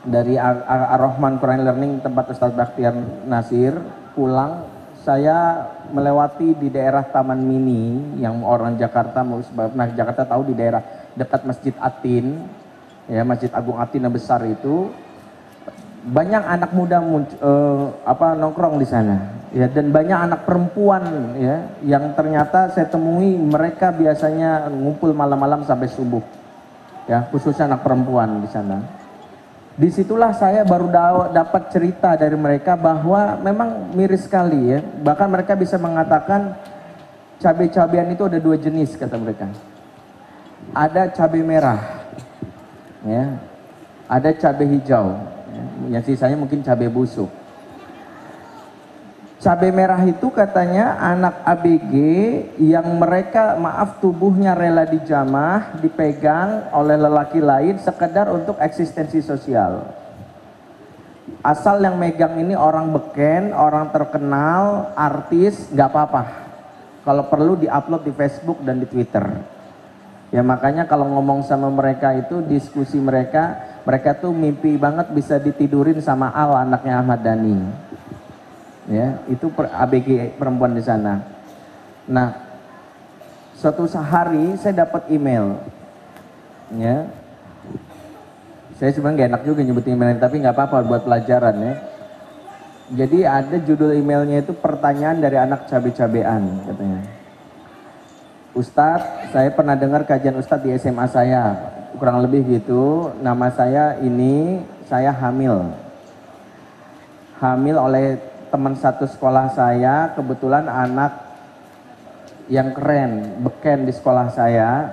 dari Ar-Rahman Quran Learning tempat Ustadz Bakhtiar Nasir, pulang saya melewati di daerah Taman Mini yang orang Jakarta mau pernah Jakarta tahu, di daerah dekat Masjid Atin, ya, Masjid Agung Atin yang besar itu. Banyak anak muda nongkrong di sana, ya, dan banyak anak perempuan, ya, yang ternyata saya temui mereka biasanya ngumpul malam-malam sampai subuh, ya, khususnya anak perempuan di sana. Disitulah saya baru dapat cerita dari mereka bahwa memang miris sekali, ya, bahkan mereka bisa mengatakan cabai-cabean itu ada 2 jenis, kata mereka. Ada cabai merah, ya, ada cabai hijau. Yang sisanya mungkin cabai busuk. Cabai merah itu katanya anak ABG yang mereka, maaf, tubuhnya rela dijamah, dipegang oleh lelaki lain sekedar untuk eksistensi sosial. Asal yang megang ini orang beken, orang terkenal, artis, nggak apa-apa. Kalau perlu diupload di Facebook dan di Twitter. Ya, makanya kalau ngomong sama mereka itu, diskusi mereka tuh mimpi banget bisa ditidurin sama Al, anaknya Ahmad Dhani. Ya, itu ABG perempuan di sana. Nah, suatu hari saya dapat email, ya. Saya sebenarnya gak enak juga nyebutin email, tapi nggak apa-apa buat pelajaran, ya. Jadi ada judul emailnya itu pertanyaan dari anak cabe-cabean, katanya. Ustadz, saya pernah dengar kajian Ustadz di SMA saya, kurang lebih gitu. Nama saya ini, saya hamil oleh teman satu sekolah saya, kebetulan anak yang keren, beken di sekolah saya,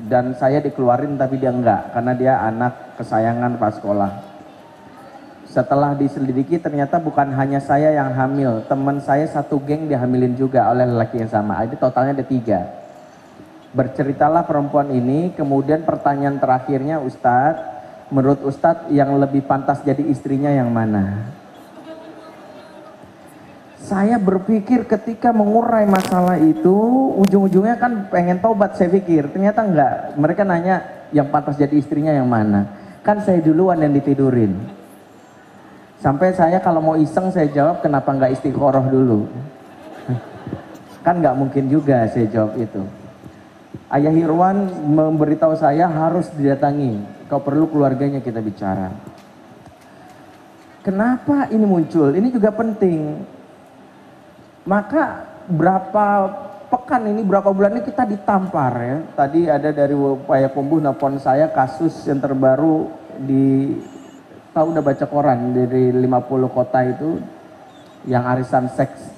dan saya dikeluarin tapi dia enggak, karena dia anak kesayangan pas sekolah. Setelah diselidiki ternyata bukan hanya saya yang hamil, teman saya satu geng dihamilin juga oleh lelaki yang sama. Jadi totalnya ada 3. Berceritalah perempuan ini, kemudian pertanyaan terakhirnya, Ustadz, menurut Ustadz yang lebih pantas jadi istrinya yang mana? Saya berpikir ketika mengurai masalah itu, ujung-ujungnya kan pengen tobat, saya pikir. Ternyata enggak, mereka nanya yang pantas jadi istrinya yang mana. Kan saya duluan yang ditidurin. Sampai saya kalau mau iseng saya jawab, kenapa enggak istiqoroh dulu? Kan nggak mungkin juga saya jawab itu. Ayah Irwan memberitahu saya harus didatangi. Kau perlu keluarganya kita bicara. Kenapa ini muncul? Ini juga penting. Maka berapa pekan ini, berapa bulan ini kita ditampar ya. Tadi ada dari Payakumbuh nelpon saya kasus yang terbaru di, tahu udah baca koran dari 50 kota itu yang arisan seks.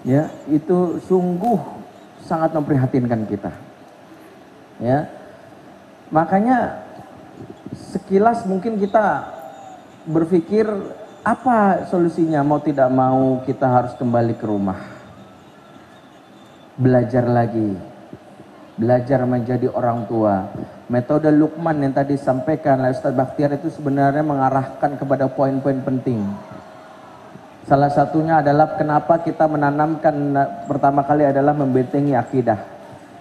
Ya, itu sungguh sangat memprihatinkan kita. Ya. Makanya sekilas mungkin kita berpikir apa solusinya, mau tidak mau kita harus kembali ke rumah. Belajar lagi. Belajar menjadi orang tua. Metode Luqman yang tadi disampaikan oleh Ustaz Bakhtiar itu sebenarnya mengarahkan kepada poin-poin penting. Salah satunya adalah kenapa kita menanamkan pertama kali adalah membentengi akidah.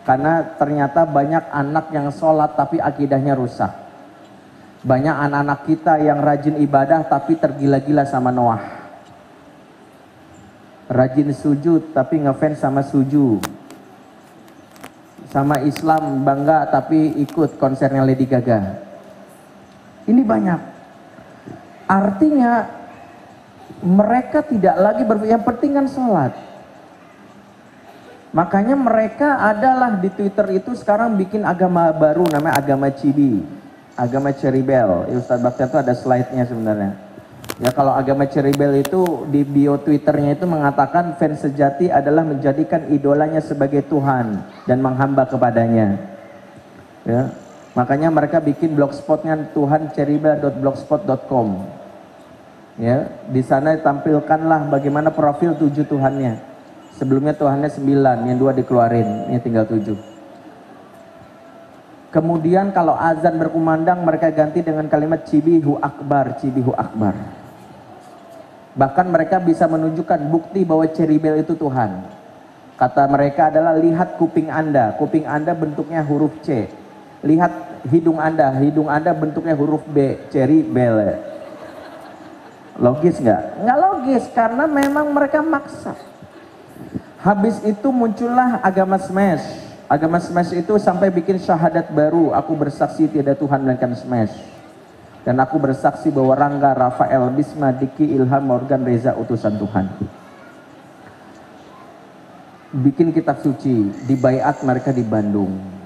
Karena ternyata banyak anak yang sholat tapi akidahnya rusak. Banyak anak-anak kita yang rajin ibadah tapi tergila-gila sama Noah. Rajin sujud tapi ngefans sama suju. Sama Islam bangga tapi ikut konsernya Lady Gaga. Ini banyak. Artinya mereka tidak lagi berpikir, yang penting kan sholat. Makanya mereka adalah di Twitter itu sekarang bikin agama baru namanya agama Cibi, agama Ceribel. Ya, Ustaz Bakhtiar itu ada slide-nya sebenarnya. Ya, kalau agama Ceribel itu di bio Twitternya itu mengatakan fans sejati adalah menjadikan idolanya sebagai Tuhan dan menghamba kepadanya. Ya, makanya mereka bikin blogspotnya tuhanceribel.blogspot.com. Ya, di sana tampilkanlah bagaimana profil 7 Tuhannya. Sebelumnya Tuhannya 9, yang 2 dikeluarin, ini tinggal 7. Kemudian kalau azan berkumandang mereka ganti dengan kalimat Cibihu Akbar, Cibihu Akbar. Bahkan mereka bisa menunjukkan bukti bahwa Ceribel itu Tuhan. Kata mereka adalah lihat kuping Anda bentuknya huruf C. Lihat hidung Anda bentuknya huruf B, Ceribel. Logis nggak? Nggak logis karena memang mereka maksa. Habis itu muncullah agama Smash. Agama Smash itu sampai bikin syahadat baru. Aku bersaksi tidak Tuhan melainkan Smash. Dan aku bersaksi bahwa Rangga, Rafael, Bisma, Diki, Ilham, Morgan, Reza utusan Tuhan. Bikin kitab suci. Di baiat mereka di Bandung.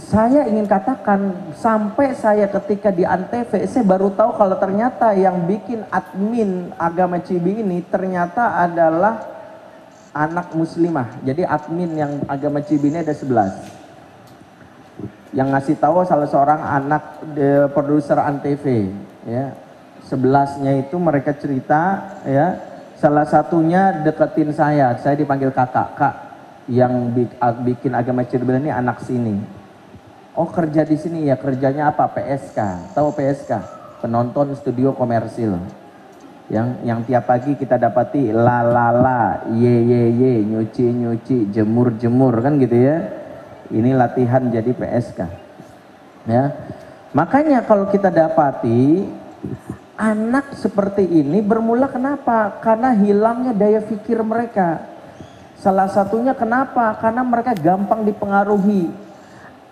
Saya ingin katakan sampai saya ketika di Antv saya baru tahu kalau ternyata yang bikin admin agama Cibi ini ternyata adalah anak muslimah. Jadi admin yang agama Cibi ini ada 11. Yang ngasih tahu salah seorang anak produser Antv ya. 11-nya itu mereka cerita ya, salah satunya deketin saya dipanggil kakak. Kak, yang bikin agama Cibi ini anak sini. Oh, kerja di sini ya, kerjanya apa? PSK. Tahu PSK? Penonton studio komersil. Yang tiap pagi kita dapati la la la, ye, nyuci, jemur kan gitu ya. Ini latihan jadi PSK. Ya. Makanya kalau kita dapati anak seperti ini bermula kenapa? Karena hilangnya daya pikir mereka. Salah satunya kenapa? Karena mereka gampang dipengaruhi.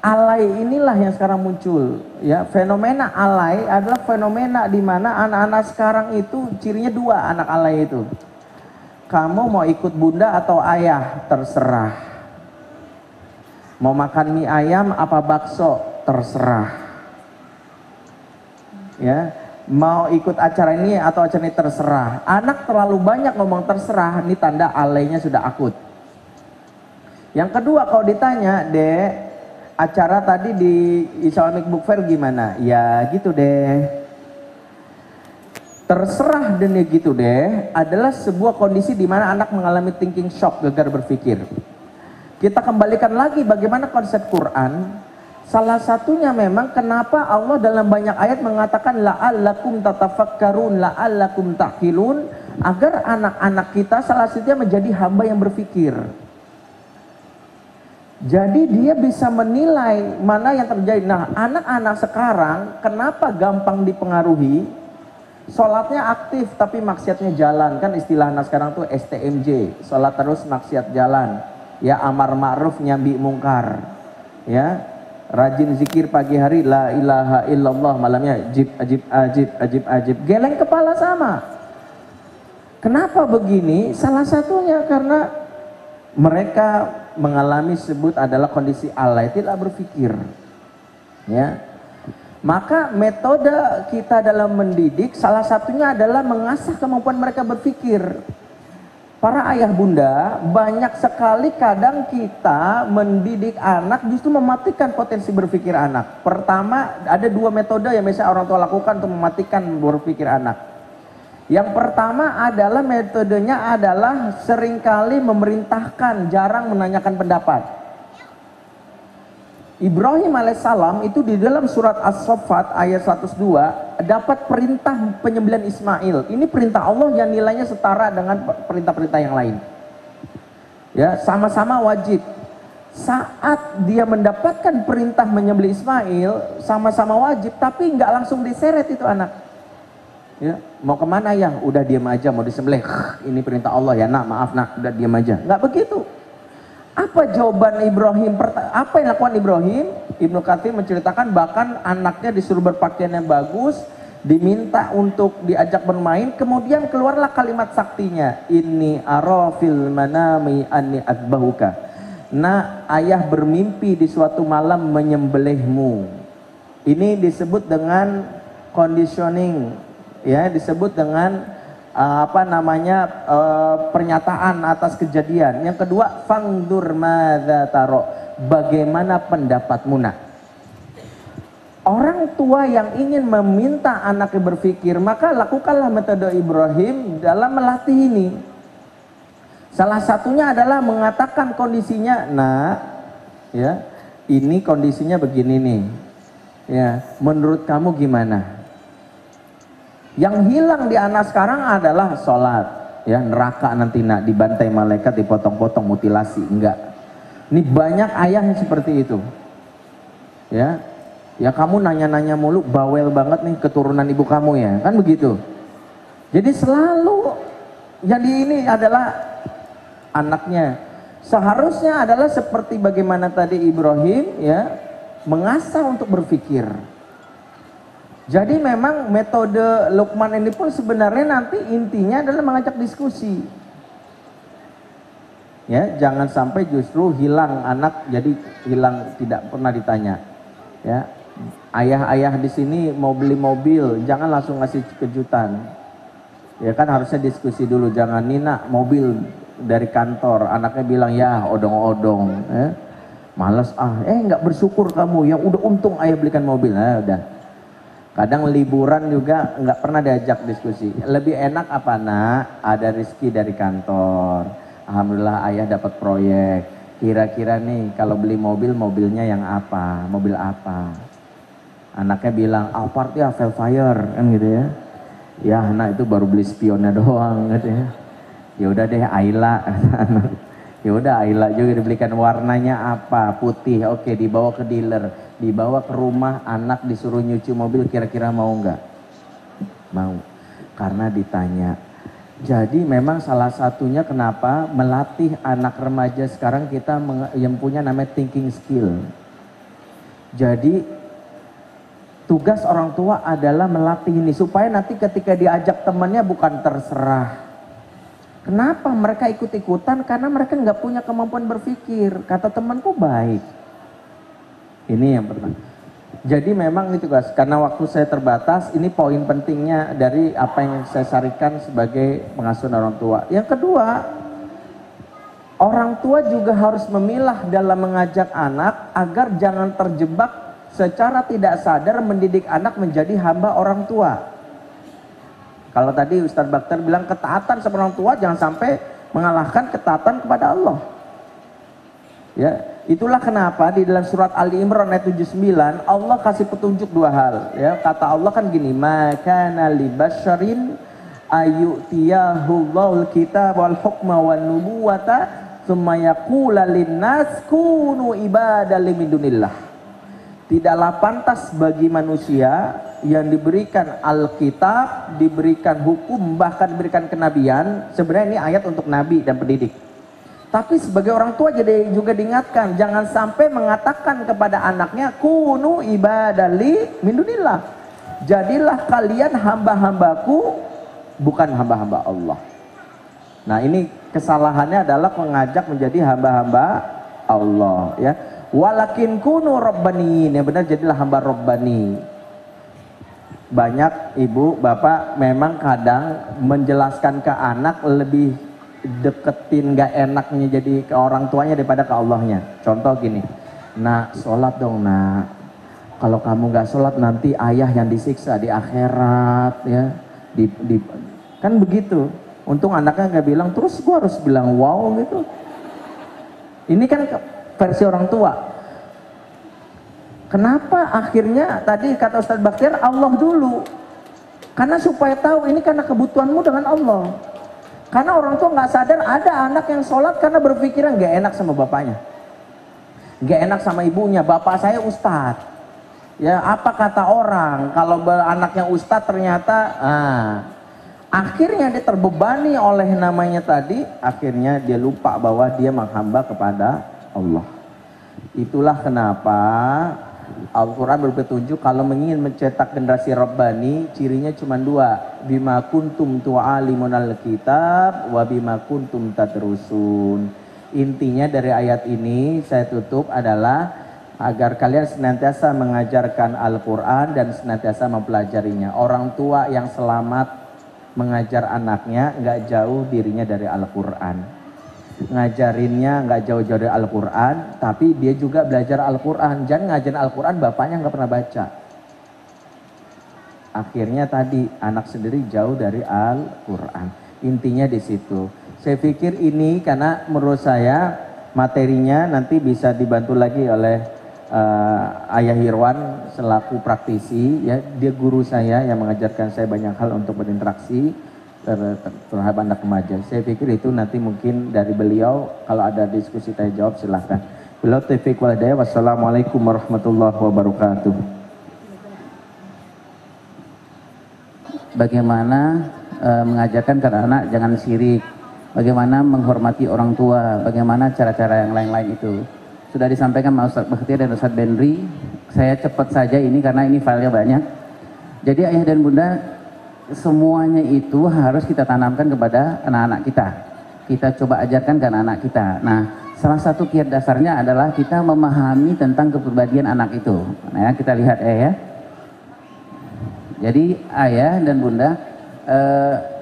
Alay inilah yang sekarang muncul ya. Fenomena alay adalah fenomena di mana anak-anak sekarang itu cirinya 2 anak alay itu. Kamu mau ikut bunda atau ayah terserah. Mau makan mie ayam apa bakso terserah. Ya, mau ikut acara ini atau acara ini terserah. Anak terlalu banyak ngomong terserah, ini tanda alaynya sudah akut. Yang kedua kalau ditanya, Dek, acara tadi di Islamic Book Fair gimana? Ya gitu deh. Terserah dan ya gitu deh adalah sebuah kondisi di mana anak mengalami thinking shock, gagal berpikir. Kita kembalikan lagi bagaimana konsep Quran. Salah satunya memang kenapa Allah dalam banyak ayat mengatakan la'allakum tatafakkarun, la'allakum ta'qilun, agar anak-anak kita salah satunya menjadi hamba yang berpikir. Jadi dia bisa menilai mana yang terjadi. Nah, anak-anak sekarang kenapa gampang dipengaruhi? Sholatnya aktif tapi maksiatnya jalan, kan istilah anak sekarang tuh STMJ, sholat terus maksiat jalan, ya amar ma'ruf nyambi mungkar, ya rajin zikir pagi hari la ilaha illallah, malamnya ajib ajib ajib ajib ajib, geleng kepala sama. Kenapa begini? Salah satunya karena mereka mengalami sebut adalah kondisi alay, tidak berpikir, ya. Maka metode kita dalam mendidik salah satunya adalah mengasah kemampuan mereka berpikir. Para ayah bunda, banyak sekali kadang kita mendidik anak justru mematikan potensi berpikir anak. Pertama, ada dua metode yang biasa orang tua lakukan untuk mematikan berpikir anak. Yang pertama adalah metodenya adalah seringkali memerintahkan, jarang menanyakan pendapat. Ibrahim alaihissalam itu di dalam surat As-Saffat ayat 102 dapat perintah penyembelihan Ismail. Ini perintah Allah yang nilainya setara dengan perintah-perintah yang lain. Ya, sama-sama wajib. Saat dia mendapatkan perintah menyembelih Ismail, sama-sama wajib, tapi nggak langsung diseret itu anak. Ya, mau kemana ya? Udah diam aja, mau disembelih. Ini perintah Allah ya, nak, maaf nak, udah diam aja. Nggak begitu. Apa jawaban Ibrahim? Apa yang lakukan Ibrahim? Ibnu Katsir menceritakan bahkan anaknya disuruh berpakaian yang bagus, diminta untuk diajak bermain, kemudian keluarlah kalimat saktinya, inni arafil manami anni adbahuka. Nah, ayah bermimpi di suatu malam menyembelihmu. Ini disebut dengan conditioning, ya, disebut dengan pernyataan atas kejadian. Yang kedua, fangdur madza taro, bagaimana pendapatmu nak. Orang tua yang ingin meminta anaknya berpikir, maka lakukanlah metode Ibrahim dalam melatih ini. Salah satunya adalah mengatakan kondisinya, nah, ya, ini kondisinya begini nih, ya, menurut kamu gimana? Yang hilang di anak sekarang adalah sholat, ya, neraka nanti nak dibantai malaikat, dipotong-potong, mutilasi, enggak. Ini banyak ayah yang seperti itu, ya, ya kamu nanya-nanya mulu, bawel banget nih keturunan ibu kamu ya, kan begitu. Jadi selalu jadi ini adalah anaknya. Seharusnya adalah seperti bagaimana tadi Ibrahim, ya, mengasah untuk berpikir. Jadi memang metode Luqman ini pun sebenarnya nanti intinya adalah mengajak diskusi. Ya, jangan sampai justru hilang anak, jadi hilang tidak pernah ditanya. Ya, ayah-ayah di sini mau beli mobil, jangan langsung ngasih kejutan. Ya kan harusnya diskusi dulu, jangan Nina mobil dari kantor, anaknya bilang ya odong-odong, ya. Malas nggak bersyukur kamu yang udah untung ayah belikan mobil, nah udah. Kadang liburan juga nggak pernah diajak diskusi. Lebih enak apa nak? Ada rezeki dari kantor. Alhamdulillah ayah dapat proyek. Kira-kira nih kalau beli mobil, mobilnya yang apa? Mobil apa? Anaknya bilang Alphard ya, Velfire kan gitu ya. Ya anak itu baru beli spionnya doang gitu ya. Ya udah deh Ayla. Ya udah Ayla juga dibelikan, warnanya apa? Putih. Oke, dibawa ke dealer. Dibawa ke rumah, anak disuruh nyuci mobil, kira-kira mau nggak? Mau, karena ditanya. Jadi memang salah satunya kenapa melatih anak remaja sekarang kita yang punya namanya thinking skill. Jadi tugas orang tua adalah melatih ini supaya nanti ketika diajak temannya bukan terserah. Kenapa mereka ikut-ikutan? Karena mereka nggak punya kemampuan berpikir. Kata temanku baik. Ini yang pertama. Jadi memang itu guys, karena waktu saya terbatas, ini poin pentingnya dari apa yang saya sarikan sebagai pengasuh orang tua. Yang kedua, orang tua juga harus memilah dalam mengajak anak agar jangan terjebak secara tidak sadar mendidik anak menjadi hamba orang tua. Kalau tadi Ustadz Bakhtar bilang ketaatan sama orang tua jangan sampai mengalahkan ketaatan kepada Allah. Ya. Itulah kenapa di dalam surat Ali Imran ayat 79 Allah kasih petunjuk dua hal, ya. Kata Allah kan gini, maka li basyarin ayyutiyahul kitab wal hukma wan nubuwata tsumma yaqula linnas kunu ibadal min dunillah. Tidaklah pantas bagi manusia yang diberikan Alkitab, diberikan hukum, bahkan diberikan kenabian. Sebenarnya ini ayat untuk nabi dan pendidik. Tapi sebagai orang tua jadi juga diingatkan, jangan sampai mengatakan kepada anaknya, kunu ibadali min dunillah. Jadilah kalian hamba-hambaku, bukan hamba-hamba Allah. Nah, ini kesalahannya adalah mengajak menjadi hamba-hamba Allah, ya. Walakin kunu rabbaniin, yang benar jadilah hamba rabbani. Banyak ibu bapak memang kadang menjelaskan ke anak lebih deketin gak enaknya jadi ke orang tuanya daripada ke Allahnya. Contoh gini, nak sholat dong nak, kalau kamu gak sholat nanti ayah yang disiksa di akhirat, ya. Kan begitu. Untung anaknya gak bilang, terus gua harus bilang wow gitu. Ini kan versi orang tua. Kenapa akhirnya tadi kata Ustadz Baktiar Allah dulu? Karena supaya tahu ini karena kebutuhanmu dengan Allah. Karena orang tua nggak sadar ada anak yang sholat karena berpikiran gak enak sama bapaknya, gak enak sama ibunya. Bapak saya ustadz, ya apa kata orang kalau anaknya ustadz ternyata akhirnya dia terbebani oleh namanya tadi, akhirnya dia lupa bahwa dia menghamba kepada Allah. Itulah kenapa Al-Quran berpetunjuk kalau ingin mencetak generasi Rabbani, cirinya cuma dua, bima kuntum tu'alimunal kitab wa bima kuntum tadrusun. Intinya dari ayat ini saya tutup adalah agar kalian senantiasa mengajarkan Al-Quran dan senantiasa mempelajarinya. Orang tua yang selamat mengajar anaknya nggak jauh dirinya dari Al-Quran. Ngajarinnya nggak jauh-jauh dari Al-Quran, tapi dia juga belajar Al-Quran. Jangan ngajarin Al-Quran bapaknya nggak pernah baca. Akhirnya tadi anak sendiri jauh dari Al-Quran. Intinya di situ. Saya pikir ini karena menurut saya materinya nanti bisa dibantu lagi oleh Ayah Irwan selaku praktisi, ya. Dia guru saya yang mengajarkan saya banyak hal untuk berinteraksi terhadap anak remaja. Saya pikir itu nanti mungkin dari beliau kalau ada diskusi tanya jawab silahkan. Beliau taufiq wal hidayah. Wassalamualaikum warahmatullahi wabarakatuh. Bagaimana mengajarkan ke anak jangan syirik, bagaimana menghormati orang tua, bagaimana cara-cara yang lain-lain itu sudah disampaikan sama Ustadz Baktiar dan Ustadz Benri. Saya cepat saja ini karena ini filenya banyak. Jadi ayah dan bunda, semuanya itu harus kita tanamkan kepada anak-anak kita. Kita coba ajarkan ke anak-anak kita. Nah, salah satu kiat dasarnya adalah kita memahami tentang kepribadian anak itu. Nah, kita lihat ya. Jadi ayah dan bunda,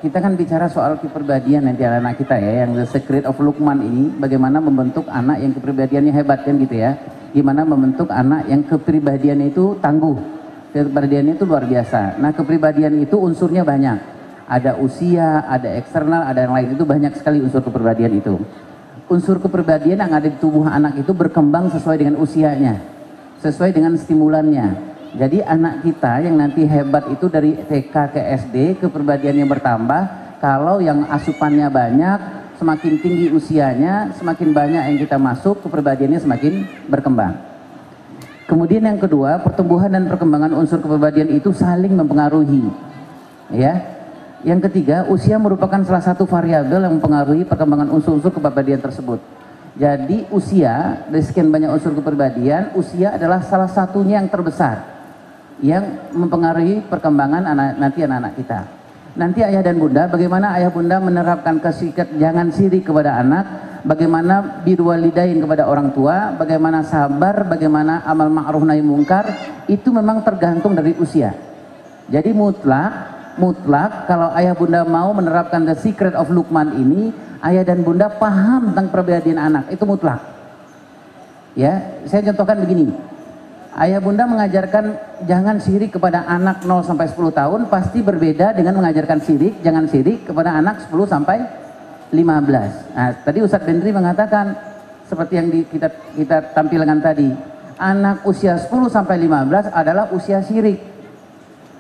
kita kan bicara soal kepribadian nanti anak-anak kita ya, yang The Secret of Luqman ini, bagaimana membentuk anak yang kepribadiannya hebat kan gitu ya. Gimana membentuk anak yang kepribadiannya itu tangguh, kepribadiannya itu luar biasa. Nah, kepribadian itu unsurnya banyak. Ada usia, ada eksternal, ada yang lain. Itu banyak sekali unsur kepribadian itu. Unsur kepribadian yang ada di tubuh anak itu berkembang sesuai dengan usianya, sesuai dengan stimulannya. Jadi anak kita yang nanti hebat itu dari TK ke SD, kepribadiannya bertambah. Kalau yang asupannya banyak, semakin tinggi usianya, semakin banyak yang kita masuk, kepribadiannya semakin berkembang. Kemudian yang kedua, pertumbuhan dan perkembangan unsur kepribadian itu saling mempengaruhi. Ya. Yang ketiga, usia merupakan salah satu variabel yang mempengaruhi perkembangan unsur-unsur kepribadian tersebut. Jadi usia, dari sekian banyak unsur kepribadian, usia adalah salah satunya yang terbesar yang mempengaruhi perkembangan anak-anak kita. Nanti ayah dan bunda, bagaimana ayah bunda menerapkan kesikat jangan sirik kepada anak, bagaimana birwalidain kepada orang tua, bagaimana sabar, bagaimana amal ma'ruf nahi mungkar, itu memang tergantung dari usia. Jadi mutlak kalau ayah bunda mau menerapkan The Secret of Luqman ini, ayah dan bunda paham tentang kepribadian anak, itu mutlak. Ya, saya contohkan begini. Ayah bunda mengajarkan jangan sirik kepada anak 0 sampai 10 tahun pasti berbeda dengan mengajarkan sirik, jangan sirik kepada anak 10 sampai 15. Nah, tadi Ustadz Benri mengatakan seperti yang kita tampilkan tadi, anak usia 10 sampai 15 adalah usia sirik.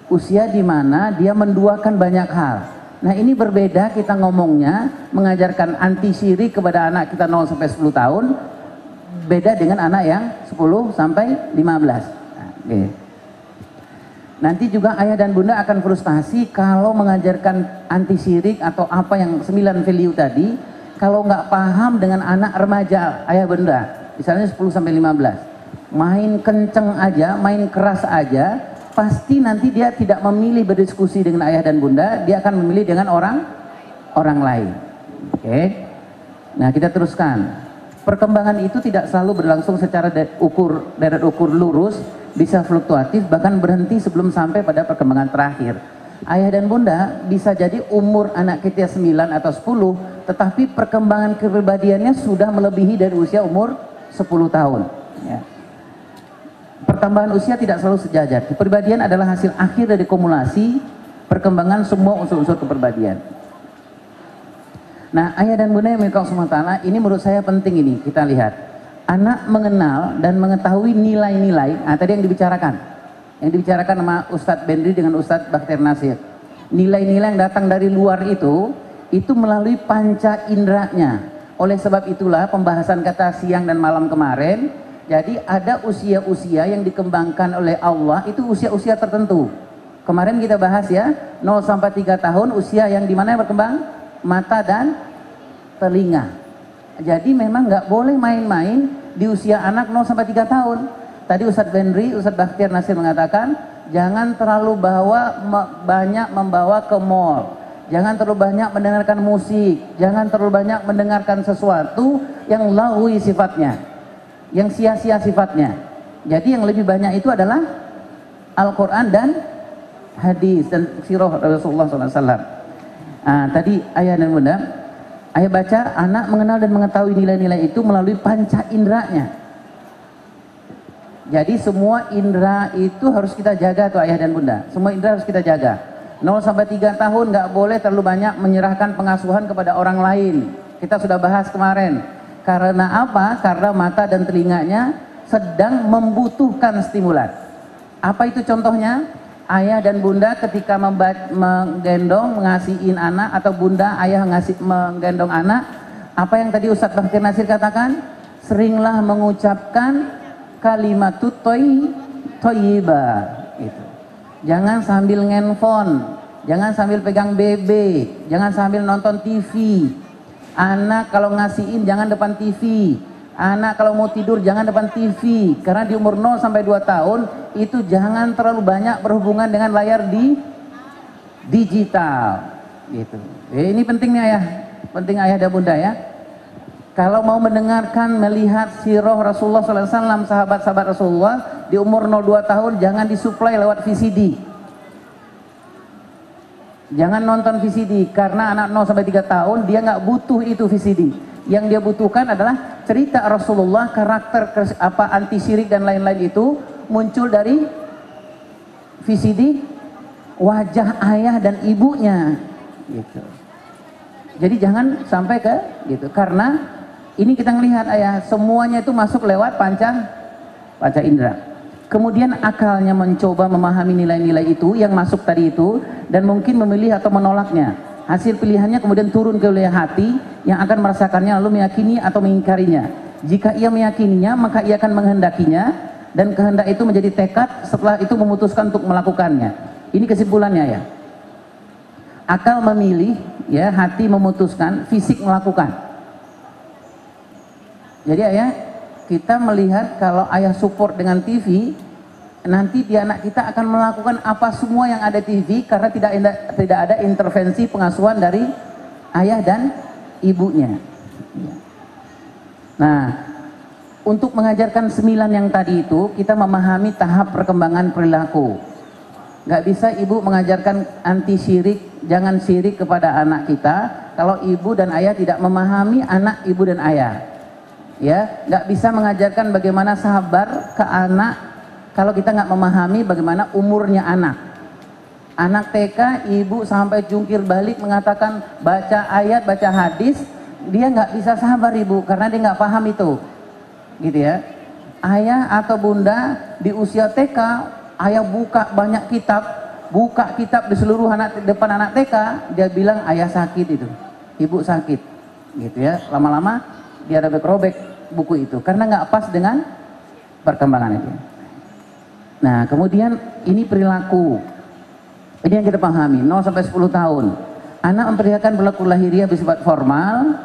Usia di mana dia menduakan banyak hal. Nah, ini berbeda kita ngomongnya mengajarkan anti sirik kepada anak kita 0 sampai 10 tahun. Beda dengan anak yang 10 sampai 15. Oke. Nanti juga ayah dan bunda akan frustasi kalau mengajarkan anti syirik atau apa yang 9 value tadi, kalau nggak paham dengan anak remaja ayah bunda, misalnya 10-15, main kenceng aja, main keras aja, pasti nanti dia tidak memilih berdiskusi dengan ayah dan bunda, dia akan memilih dengan orang lain. Oke. Nah, kita teruskan. Perkembangan itu tidak selalu berlangsung secara deret ukur lurus, bisa fluktuatif, bahkan berhenti sebelum sampai pada perkembangan terakhir. Ayah dan bunda bisa jadi umur anak kita 9 atau 10, tetapi perkembangan kepribadiannya sudah melebihi dari usia umur 10 tahun. Ya. Pertambahan usia tidak selalu sejajar. Kepribadian adalah hasil akhir dari kumulasi perkembangan semua unsur-unsur kepribadian. Nah, ayah dan bunda yang milik Allah SWT, ini menurut saya penting ini, kita lihat. Anak mengenal dan mengetahui nilai-nilai, nah tadi yang dibicarakan sama Ustadz Benri dengan Ustadz Bakhtiar Nasir. Nilai-nilai yang datang dari luar itu melalui panca inderanya. Oleh sebab itulah pembahasan kata siang dan malam kemarin, jadi ada usia-usia yang dikembangkan oleh Allah, itu usia-usia tertentu. Kemarin kita bahas ya, 0-3 tahun, usia yang dimana yang berkembang? Mata dan telinga. Jadi memang nggak boleh main-main di usia anak 0-3 tahun. Tadi Ustadz Benri, Ustadz Bakhtiar Nasir mengatakan jangan terlalu banyak membawa ke mall, jangan terlalu banyak mendengarkan musik, jangan terlalu banyak mendengarkan sesuatu yang lahwi sifatnya, yang sia-sia sifatnya. Jadi yang lebih banyak itu adalah Al-Quran dan hadis dan sirah Rasulullah SAW. Tadi ayah dan bunda, ayah baca anak mengenal dan mengetahui nilai-nilai itu melalui panca inderanya. Jadi semua indera itu harus kita jaga tuh ayah dan bunda. Semua indera harus kita jaga. 0-3 tahun nggak boleh terlalu banyak menyerahkan pengasuhan kepada orang lain. Kita sudah bahas kemarin. Karena apa? Karena mata dan telinganya sedang membutuhkan stimulan. Apa itu contohnya? Ayah dan bunda ketika menggendong, mengasihin anak, atau bunda ayah menggendong anak, apa yang tadi Ustadz Bakhtiar Nasir katakan? Seringlah mengucapkan kalimatut thayyibah gitu. Jangan sambil ngendphone, jangan sambil pegang BB, jangan sambil nonton TV. Anak kalau ngasihin jangan depan TV. Anak kalau mau tidur jangan depan TV, karena di umur 0-2 tahun itu jangan terlalu banyak berhubungan dengan layar di digital gitu. Ini pentingnya ya, penting ayah dan bunda ya. Kalau mau mendengarkan, melihat sirah Rasulullah SAW, sahabat-sahabat Rasulullah di umur 0-2 tahun jangan disuplai lewat VCD. Jangan nonton VCD, karena anak 0-3 tahun dia nggak butuh itu VCD. Yang dia butuhkan adalah cerita Rasulullah, karakter anti syirik dan lain-lain itu muncul dari VCD wajah ayah dan ibunya gitu. Jadi jangan sampai ke gitu, karena ini kita melihat ayah semuanya itu masuk lewat panca indera. Kemudian akalnya mencoba memahami nilai-nilai itu yang masuk tadi itu dan mungkin memilih atau menolaknya. Hasil pilihannya kemudian turun ke wilayah hati yang akan merasakannya lalu meyakini atau mengingkarinya. Jika ia meyakininya maka ia akan menghendakinya dan kehendak itu menjadi tekad, setelah itu memutuskan untuk melakukannya. Ini kesimpulannya ya. Akal memilih, ya, hati memutuskan, fisik melakukan. Jadi ayah, kita melihat kalau ayah support dengan TV, nanti di anak kita akan melakukan apa semua yang ada TV karena tidak ada intervensi pengasuhan dari ayah dan ibunya. Nah, untuk mengajarkan 9 yang tadi itu kita memahami tahap perkembangan perilaku. Nggak bisa ibu mengajarkan anti syirik, jangan syirik kepada anak kita kalau ibu dan ayah tidak memahami anak ibu dan ayah. Ya, nggak bisa mengajarkan bagaimana sabar ke anak kalau kita nggak memahami bagaimana umurnya anak. Anak TK, ibu sampai jungkir balik mengatakan baca ayat, baca hadis, dia nggak bisa sabar ibu karena dia nggak paham itu, gitu ya. Ayah atau bunda di usia TK, ayah buka banyak kitab, buka kitab di seluruh depan anak TK, dia bilang ayah sakit itu, ibu sakit, gitu ya. Lama-lama dia robek-robek buku itu karena nggak pas dengan perkembangan itu. Nah, kemudian ini perilaku. Ini yang kita pahami, 0 sampai 10 tahun. Anak memperlihatkan perilaku lahiriah bersifat formal,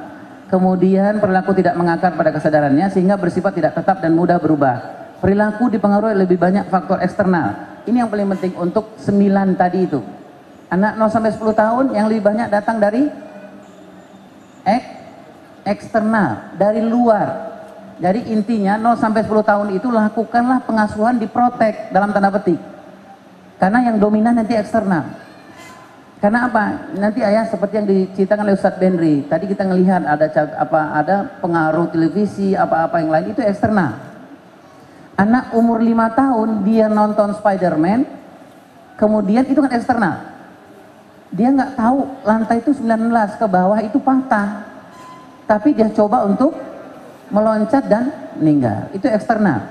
kemudian perilaku tidak mengakar pada kesadarannya sehingga bersifat tidak tetap dan mudah berubah. Perilaku dipengaruhi lebih banyak faktor eksternal. Ini yang paling penting untuk 9 tadi itu. Anak 0 sampai 10 tahun yang lebih banyak datang dari eksternal, dari luar. Jadi intinya 0 sampai 10 tahun itu lakukanlah pengasuhan diprotek dalam tanda petik. Karena yang dominan nanti eksternal. Karena apa? Nanti ayah seperti yang diceritakan oleh Ustadz Benri. Tadi kita ngelihat ada pengaruh televisi, apa-apa yang lain itu eksternal. Anak umur 5 tahun dia nonton Spider-Man, kemudian itu kan eksternal. Dia nggak tahu lantai itu 19 ke bawah itu patah. Tapi dia coba untuk meloncat dan meninggal. Itu eksternal.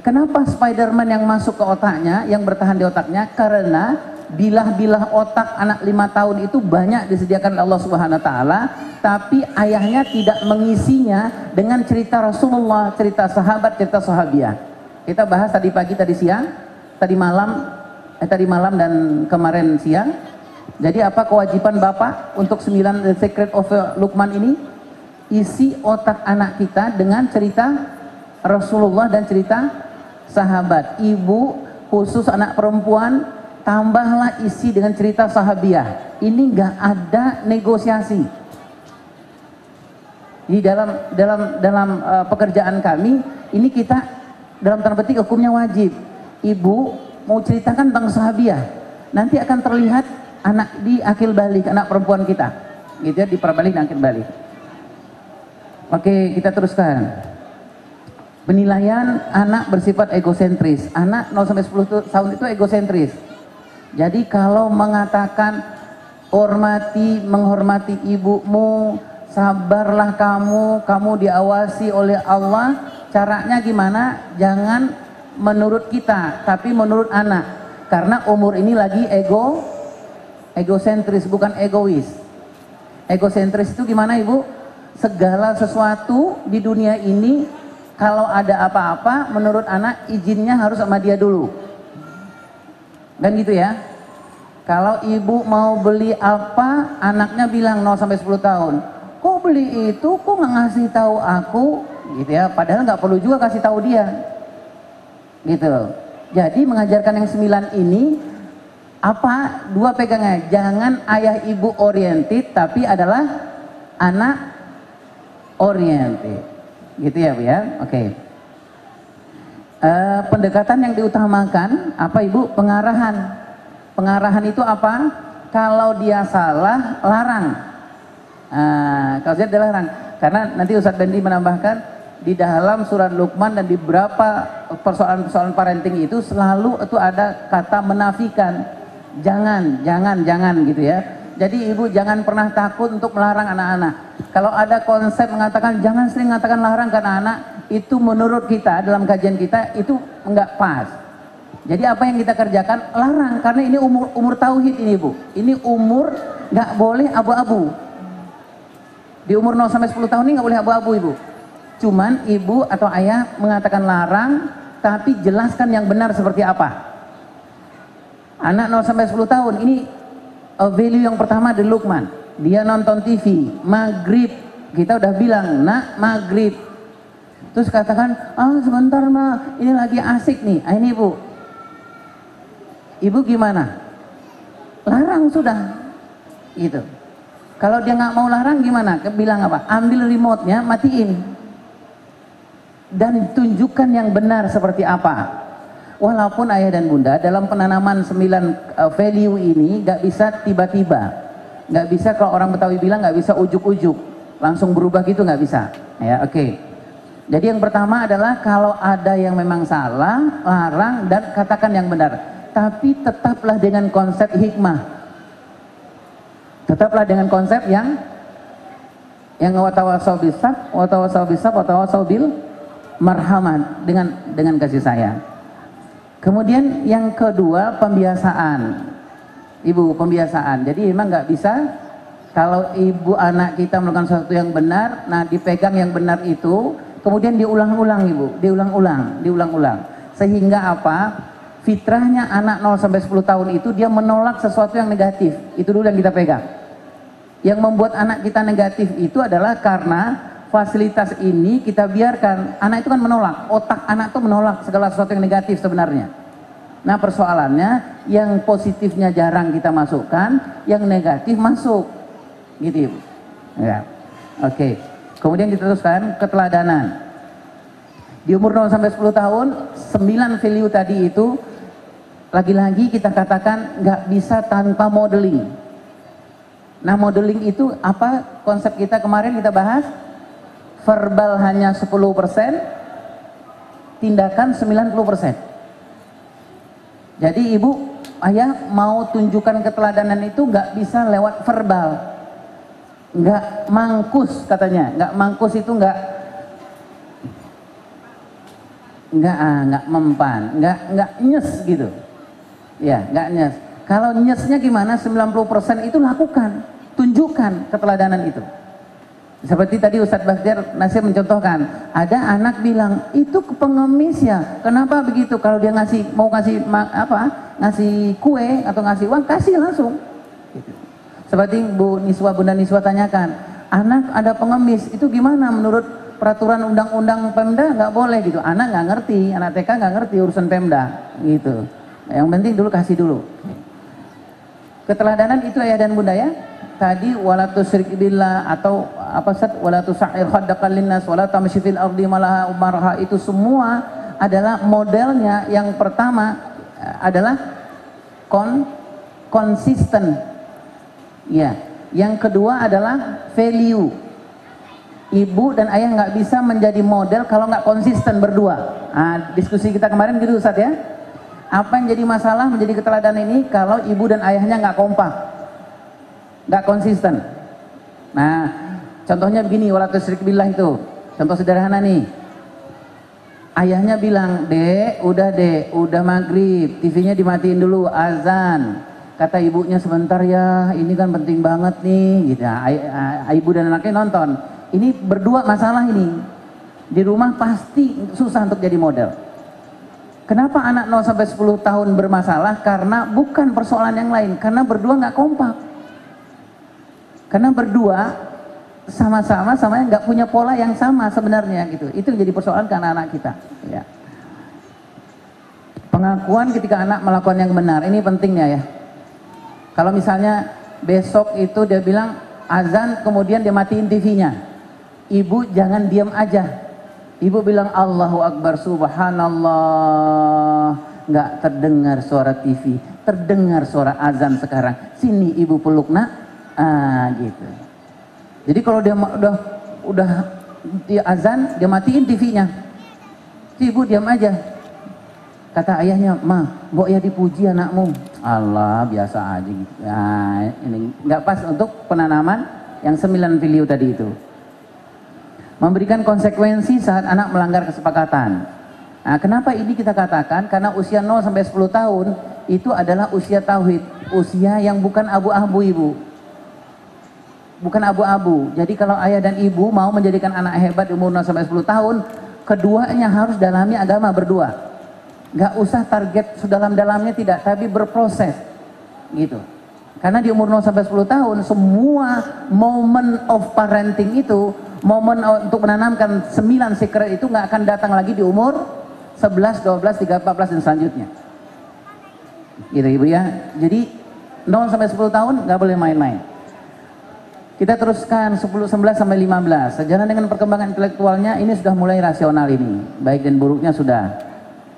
Kenapa Spider-Man yang masuk ke otaknya, yang bertahan di otaknya? Karena bilah-bilah otak anak 5 tahun itu banyak disediakan oleh Allah Subhanahu wa taala, tapi ayahnya tidak mengisinya dengan cerita Rasulullah, cerita sahabat, cerita sahabiah. Kita bahas tadi pagi, tadi siang, tadi malam dan kemarin siang. Jadi apa kewajiban Bapak untuk 9 Secret of Luqman ini? Isi otak anak kita dengan cerita Rasulullah dan cerita sahabat. Ibu khusus anak perempuan tambahlah isi dengan cerita sahabiah. Ini nggak ada negosiasi. Di dalam pekerjaan kami ini kita dalam tanda petik hukumnya wajib. Ibu mau ceritakan tentang sahabiah, nanti akan terlihat anak di akil balik, anak perempuan kita, gitu ya, diperbalik dan akil balik. Oke, kita teruskan. Penilaian anak bersifat egosentris. Anak 0 sampai 10 tahun itu egosentris. Jadi kalau mengatakan menghormati ibumu, sabarlah kamu diawasi oleh Allah. Caranya gimana? Jangan menurut kita, tapi menurut anak. Karena umur ini lagi egosentris, bukan egois. Egosentris itu gimana, Ibu? Segala sesuatu di dunia ini kalau ada apa-apa menurut anak izinnya harus sama dia dulu. Dan gitu ya. Kalau ibu mau beli apa, anaknya bilang 0 sampai 10 tahun. Kok beli itu? Kok nggak ngasih tahu aku? Gitu ya. Padahal nggak perlu juga kasih tahu dia. Gitu. Jadi mengajarkan yang 9 ini apa? 2 pegangan. Jangan ayah ibu oriented, tapi adalah anak oriented, gitu ya Bu ya. Oke. Pendekatan yang diutamakan apa Ibu? Pengarahan. Pengarahan itu apa? Kalau dia salah, larang. Kalau dia dilarang. Karena nanti Ustadz Bendi menambahkan di dalam surat Luqman dan di beberapa persoalan parenting itu selalu itu ada kata menafikan. Jangan gitu ya. Jadi ibu jangan pernah takut untuk melarang anak-anak. Kalau ada konsep mengatakan jangan sering mengatakan larang ke anak-anak, itu menurut kita dalam kajian kita itu enggak pas. Jadi apa yang kita kerjakan? Larang, karena ini umur tauhid ini Bu. Ini umur nggak boleh abu-abu. Di umur 0 sampai 10 tahun ini nggak boleh abu-abu Ibu. Cuman ibu atau ayah mengatakan larang, tapi jelaskan yang benar seperti apa. Anak 0 sampai 10 tahun ini value yang pertama di Luqman. Dia nonton TV, maghrib, kita udah bilang, nak maghrib. Terus katakan, sebentar ma, ini lagi asik nih. Ini ibu gimana? Larang sudah, gitu. Kalau dia nggak mau larang gimana? Bilang apa? Ambil remote-nya, matiin. Dan tunjukkan yang benar seperti apa. Walaupun ayah dan bunda dalam penanaman 9 value ini nggak bisa tiba-tiba. Nggak bisa kalau orang Betawi bilang nggak bisa ujuk-ujuk. Langsung berubah gitu nggak bisa. Ya, oke. Jadi yang pertama adalah kalau ada yang memang salah, larang dan katakan yang benar. Tapi tetaplah dengan konsep hikmah. Tetaplah dengan konsep yang watawasau bil marhamat, dengan kasih sayang. Kemudian yang kedua pembiasaan. Ibu, pembiasaan. Jadi memang nggak bisa kalau ibu anak kita melakukan sesuatu yang benar, nah dipegang yang benar itu, kemudian diulang-ulang Ibu, diulang-ulang. Sehingga apa? Fitrahnya anak 0 sampai 10 tahun itu dia menolak sesuatu yang negatif. Itu dulu yang kita pegang. Yang membuat anak kita negatif itu adalah karena fasilitas ini kita biarkan. Anak itu kan menolak, otak anak itu menolak segala sesuatu yang negatif sebenarnya. Nah persoalannya yang positifnya jarang kita masukkan, yang negatif masuk, gitu Ibu. Ya. Oke. Kemudian kita teruskan keteladanan. Di umur 0 sampai 10 tahun, 9 value tadi itu lagi-lagi kita katakan nggak bisa tanpa modeling. Nah modeling itu apa konsep kita kemarin kita bahas? Verbal hanya 10%, tindakan 90%. Jadi ibu, ayah mau tunjukkan keteladanan itu nggak bisa lewat verbal, nggak mangkus katanya, nggak mangkus itu nggak mempan, nggak nyes gitu, ya nggak nyes. Kalau nyesnya gimana? 90% itu lakukan, tunjukkan keteladanan itu. Seperti tadi Ustadz Bakhtiar Nasir mencontohkan, ada anak bilang itu pengemis ya, kenapa begitu? Kalau dia mau ngasih kue atau ngasih uang, kasih langsung. Gitu. Seperti Bunda Niswa tanyakan, anak ada pengemis, itu gimana menurut peraturan undang-undang Pemda? Nggak boleh gitu. Anak nggak ngerti, anak TK nggak ngerti urusan Pemda, gitu. Yang penting dulu kasih dulu. Keteladanan itu ayah dan bunda ya. Tadi wala tusyrik billah atau apa Ustaz, wala tusair khaddaqal linnas wala tamshi fil ardi malaha umarha, itu semua adalah modelnya. Yang pertama adalah konsisten. Ya, yang kedua adalah value. Ibu dan ayah nggak bisa menjadi model kalau nggak konsisten berdua. Nah, diskusi kita kemarin gitu Ustaz ya. Apa yang jadi masalah menjadi keteladanan ini kalau ibu dan ayahnya nggak kompak, nggak konsisten. Nah, contohnya begini, wala tusyrik billah itu. Contoh sederhana nih. Ayahnya bilang, Dek, udah maghrib, TV-nya dimatiin dulu, azan. Kata ibunya, sebentar ya, ini kan penting banget nih. Gitu. Ibu dan anaknya nonton. Ini berdua masalah ini. Di rumah pasti susah untuk jadi model. Kenapa anak 0 sampai 10 tahun bermasalah? Karena bukan persoalan yang lain, karena berdua nggak kompak. Karena berdua sama-sama nggak punya pola yang sama sebenarnya gitu. Itu jadi persoalan ke anak-anak kita. Ya. Pengakuan ketika anak melakukan yang benar, ini pentingnya ya. Kalau misalnya besok itu dia bilang azan, kemudian dia matiin TV-nya, ibu jangan diam aja. Ibu bilang Allahu Akbar, subhanallah, nggak terdengar suara TV, terdengar suara azan sekarang. Sini ibu peluk nak. Gitu. Jadi kalau dia udah dia azan, dia matiin TV-nya. Ibu diam aja. Kata ayahnya, "Ma, mbok ya dipuji anakmu." Allah, biasa aja gitu. Nah, ini nggak pas untuk penanaman yang 9 value tadi itu. Memberikan konsekuensi saat anak melanggar kesepakatan. Nah, kenapa ini kita katakan? Karena usia 0 sampai 10 tahun itu adalah usia tauhid, usia yang bukan abu-abu ibu. Bukan abu-abu. Jadi kalau ayah dan ibu mau menjadikan anak hebat di umur 0 sampai 10 tahun, keduanya harus dalami agama berdua. Gak usah target sedalam-dalamnya, tidak, tapi berproses gitu. Karena di umur 0 sampai 10 tahun semua moment of parenting itu, momen untuk menanamkan 9 secret itu nggak akan datang lagi di umur 11, 12, 13, 14 dan selanjutnya. Gitu ibu ya. Jadi 0 sampai 10 tahun nggak boleh main-main. Kita teruskan 10, 11 sampai 15. Sejalan dengan perkembangan intelektualnya, ini sudah mulai rasional ini. Baik dan buruknya sudah.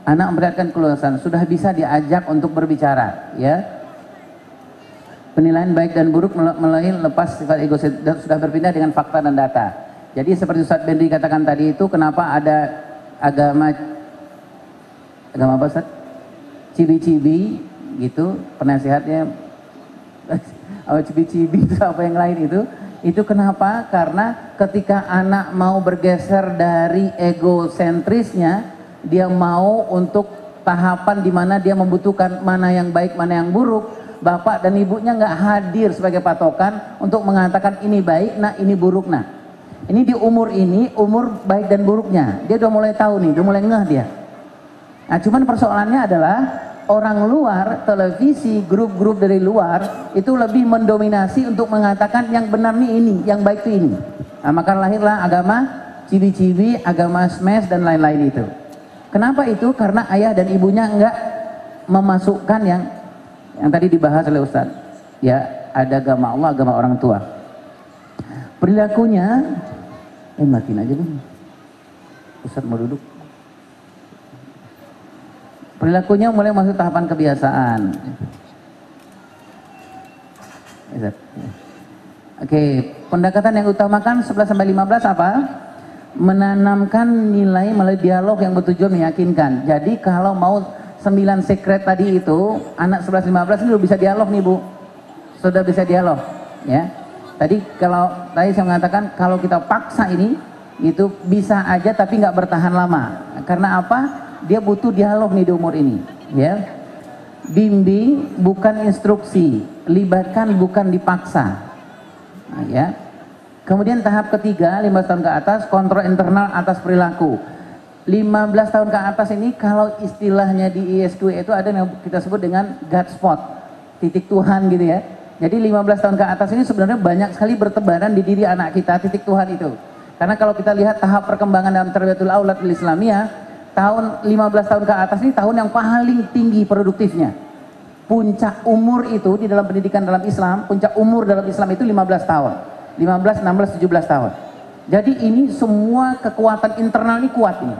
Anak memperlihatkan keluasan, sudah bisa diajak untuk berbicara, ya. Penilaian baik dan buruk mulai lepas sifat ego, sudah berpindah dengan fakta dan data. Jadi seperti Ustadz Benri katakan tadi itu, kenapa ada agama apa Ustadz? Cibi-cibi gitu, penasihatnya cibi-cibi itu apa yang lain itu kenapa? Karena ketika anak mau bergeser dari egosentrisnya, dia mau untuk tahapan di mana dia membutuhkan mana yang baik, mana yang buruk. Bapak dan ibunya nggak hadir sebagai patokan untuk mengatakan ini baik, nah ini buruk, nah. Ini di umur ini, umur baik dan buruknya. Dia udah mulai tahu nih, udah mulai ngeh dia. Nah, cuman persoalannya adalah orang luar, televisi, grup-grup dari luar itu lebih mendominasi untuk mengatakan yang benar nih ini, yang baik itu ini. Nah, maka lahirlah agama cibi-cibi, agama smash dan lain-lain itu. Kenapa itu? Karena ayah dan ibunya enggak memasukkan yang tadi dibahas oleh Ustaz. Ya, ada agama Allah, agama orang tua. Perilakunya, matiin aja dulu. Ustaz mau duduk. Perilakunya mulai masuk tahapan kebiasaan. Oke, pendekatan yang utamakan 11-15 apa? Menanamkan nilai melalui dialog yang bertujuan meyakinkan. Jadi kalau mau 9 secret tadi itu, anak 11-15 ini udah bisa dialog nih Bu. Sudah bisa dialog, ya. Tadi saya mengatakan kalau kita paksa ini, itu bisa aja tapi nggak bertahan lama. Karena apa? Dia butuh dialog nih di umur ini, ya. Bimbing bukan instruksi, libatkan bukan dipaksa. Nah, ya. Kemudian tahap ketiga, 15 tahun ke atas, kontrol internal atas perilaku. 15 tahun ke atas ini kalau istilahnya di ISQ itu ada yang kita sebut dengan God spot, titik Tuhan gitu ya. Jadi 15 tahun ke atas ini sebenarnya banyak sekali bertebaran di diri anak kita, titik Tuhan itu. Karena kalau kita lihat tahap perkembangan dalam Tarbiyatul Aulad fil Islamiyah, tahun 15 tahun ke atas ini tahun yang paling tinggi produktifnya. Puncak umur itu di dalam pendidikan dalam Islam, puncak umur dalam Islam itu 15 tahun. 15, 16, 17 tahun. Jadi ini semua kekuatan internal ini kuat ini.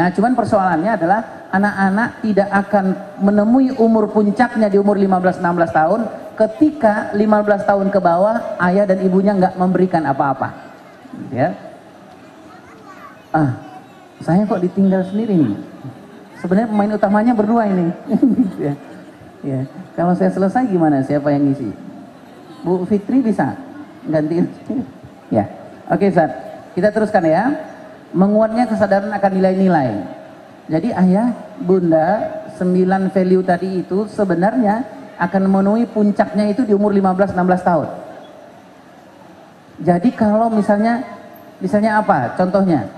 Nah, cuman persoalannya adalah anak-anak tidak akan menemui umur puncaknya di umur 15-16 tahun ketika 15 tahun ke bawah ayah dan ibunya nggak memberikan apa-apa. Ya. Saya kok ditinggal sendiri nih. Sebenarnya pemain utamanya berdua ini. Ya. Ya. Kalau saya selesai gimana? Siapa yang ngisi? Bu Fitri bisa gantiin? Ya. Oke, Ustaz. Kita teruskan ya. Menguatnya kesadaran akan nilai-nilai. Jadi ayah, bunda, 9 value tadi itu sebenarnya akan memenuhi puncaknya itu di umur 15-16 tahun. Jadi kalau misalnya apa? Contohnya,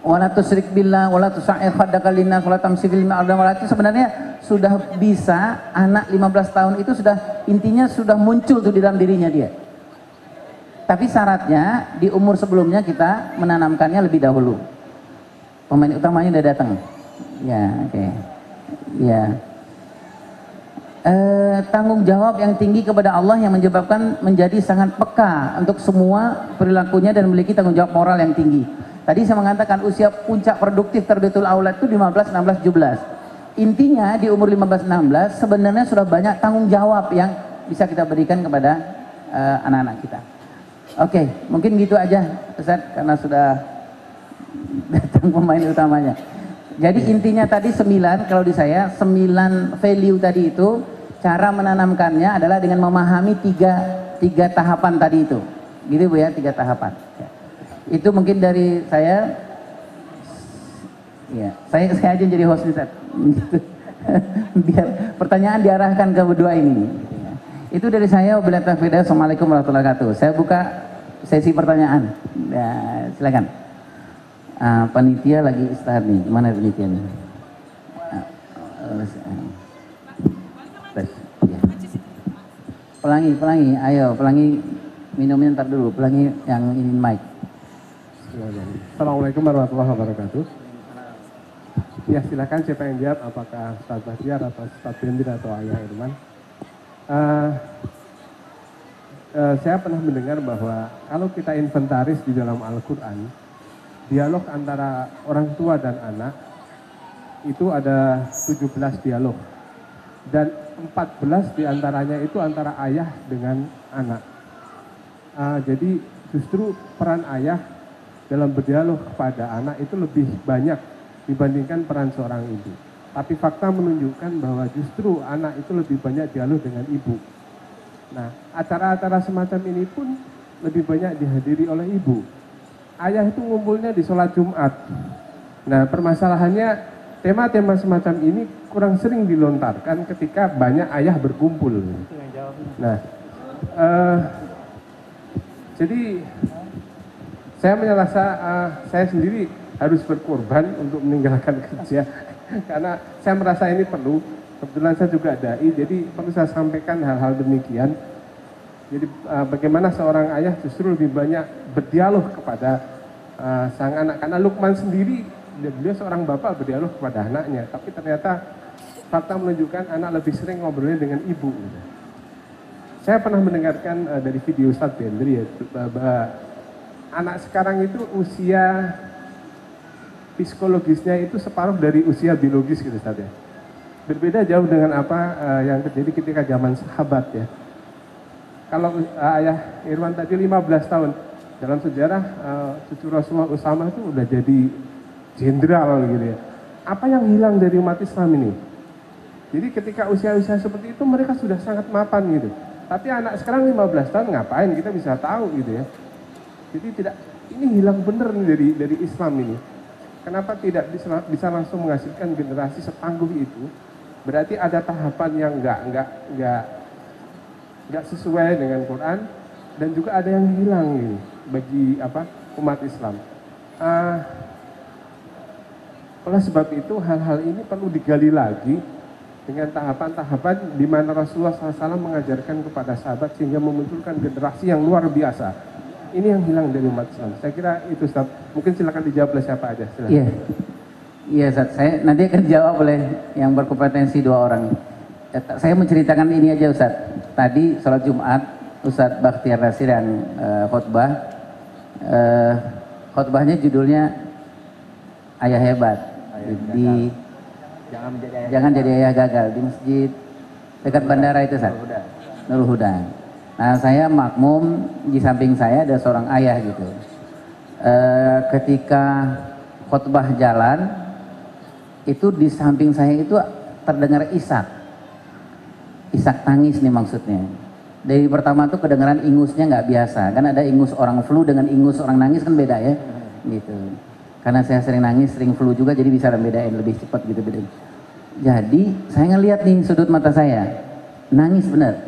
wala tusyrik billah, wala tusa'ir khaddaka linnas, wala tamshi fil ma'ruf, itu sebenarnya sudah bisa anak 15 tahun itu sudah intinya sudah muncul tuh di dalam dirinya dia. Tapi syaratnya di umur sebelumnya kita menanamkannya lebih dahulu. Pemain utamanya udah datang. Ya, oke. Ya. Tanggung jawab yang tinggi kepada Allah yang menyebabkan menjadi sangat peka untuk semua perilakunya dan memiliki tanggung jawab moral yang tinggi. Tadi saya mengatakan usia puncak produktif Tarbiyatul Aulad itu 15, 16, 17. Intinya di umur 15, 16 sebenarnya sudah banyak tanggung jawab yang bisa kita berikan kepada anak-anak kita. Oke, mungkin gitu aja Ustaz karena sudah datang pemain utamanya. Jadi intinya tadi 9, kalau di saya 9 value tadi itu cara menanamkannya adalah dengan memahami tiga tahapan tadi itu. Gitu Bu ya, 3 tahapan. Itu mungkin dari saya. Ya, saya aja jadi host Ustaz. Gitu. Biar pertanyaan diarahkan ke berdua ini. Itu dari saya. Wabillahi taufiq. Assalamualaikum warahmatullahi wabarakatuh. Saya buka sesi pertanyaan. Ya, silakan. Panitia lagi istirahat nih. Gimana panitia nih? Pelangi, ayo pelangi minumnya ntar dulu. Pelangi yang ini mic. Assalamualaikum warahmatullahi wabarakatuh. Ya silakan siapa yang jawab, apakah Ustaz Bahtiar atau Ustaz Bendir atau Ayah Irman. Saya pernah mendengar bahwa kalau kita inventaris di dalam Al-Quran, dialog antara orang tua dan anak itu ada 17 dialog dan 14 diantaranya itu antara ayah dengan anak. Jadi justru peran ayah dalam berdialog kepada anak itu lebih banyak dibandingkan peran seorang ibu. Tapi fakta menunjukkan bahwa justru anak itu lebih banyak dialog dengan ibu. Nah, acara-acara semacam ini pun lebih banyak dihadiri oleh ibu. Ayah itu ngumpulnya di sholat Jumat. Nah, permasalahannya tema-tema semacam ini kurang sering dilontarkan ketika banyak ayah berkumpul. Nah, jadi saya sendiri harus berkorban untuk meninggalkan kerja. Karena saya merasa ini perlu, kebetulan saya juga dai, jadi perlu saya sampaikan hal-hal demikian. Jadi bagaimana seorang ayah justru lebih banyak berdialog kepada sang anak. Karena Luqman sendiri, beliau seorang bapak berdialog kepada anaknya. Tapi ternyata fakta menunjukkan anak lebih sering ngobrolnya dengan ibu. Saya pernah mendengarkan dari video Ustadz Bendri ya, bahwa anak sekarang itu usia psikologisnya itu separuh dari usia biologis gitu Ustadz ya. Berbeda jauh dengan apa yang terjadi ketika zaman sahabat ya. Kalau ayah Irwan tadi 15 tahun, dalam sejarah cucu Rasulullah Usama itu udah jadi jenderal gitu ya. Apa yang hilang dari umat Islam ini? Jadi ketika usia-usia seperti itu mereka sudah sangat mapan gitu. Tapi anak sekarang 15 tahun ngapain, kita bisa tahu gitu ya. Jadi ini hilang bener nih dari Islam ini. Kenapa tidak bisa langsung menghasilkan generasi setangguh itu? Berarti ada tahapan yang nggak sesuai dengan Quran, dan juga ada yang hilang gitu bagi umat Islam. Oleh sebab itu hal-hal ini perlu digali lagi dengan tahapan-tahapan di mana Rasulullah SAW mengajarkan kepada sahabat sehingga memunculkan generasi yang luar biasa. Ini yang hilang dari umat Islam. Saya kira itu Ustaz. Mungkin silakan dijawab oleh siapa aja. Silakan. Iya Ustaz. Saya nanti akan dijawab oleh yang berkompetensi dua orang. Saya menceritakan ini aja Ustaz. Tadi sholat Jumat Ustaz Bakhtiar Nasir yang khutbah. Khutbahnya judulnya Ayah Hebat. Jangan jadi ayah gagal di masjid dekat bandara itu Ustaz. Nurul Huda. Nah saya makmum, di samping saya ada seorang ayah gitu. Ketika khutbah jalan itu di samping saya itu terdengar isak tangis nih maksudnya. Dari pertama tuh kedengaran ingusnya nggak biasa, kan ada ingus orang flu dengan ingus orang nangis kan beda ya, gitu. Karena saya sering nangis, sering flu juga, jadi bisa bedain lebih cepat gitu bedain. Jadi saya ngelihat nih sudut mata saya, nangis bener.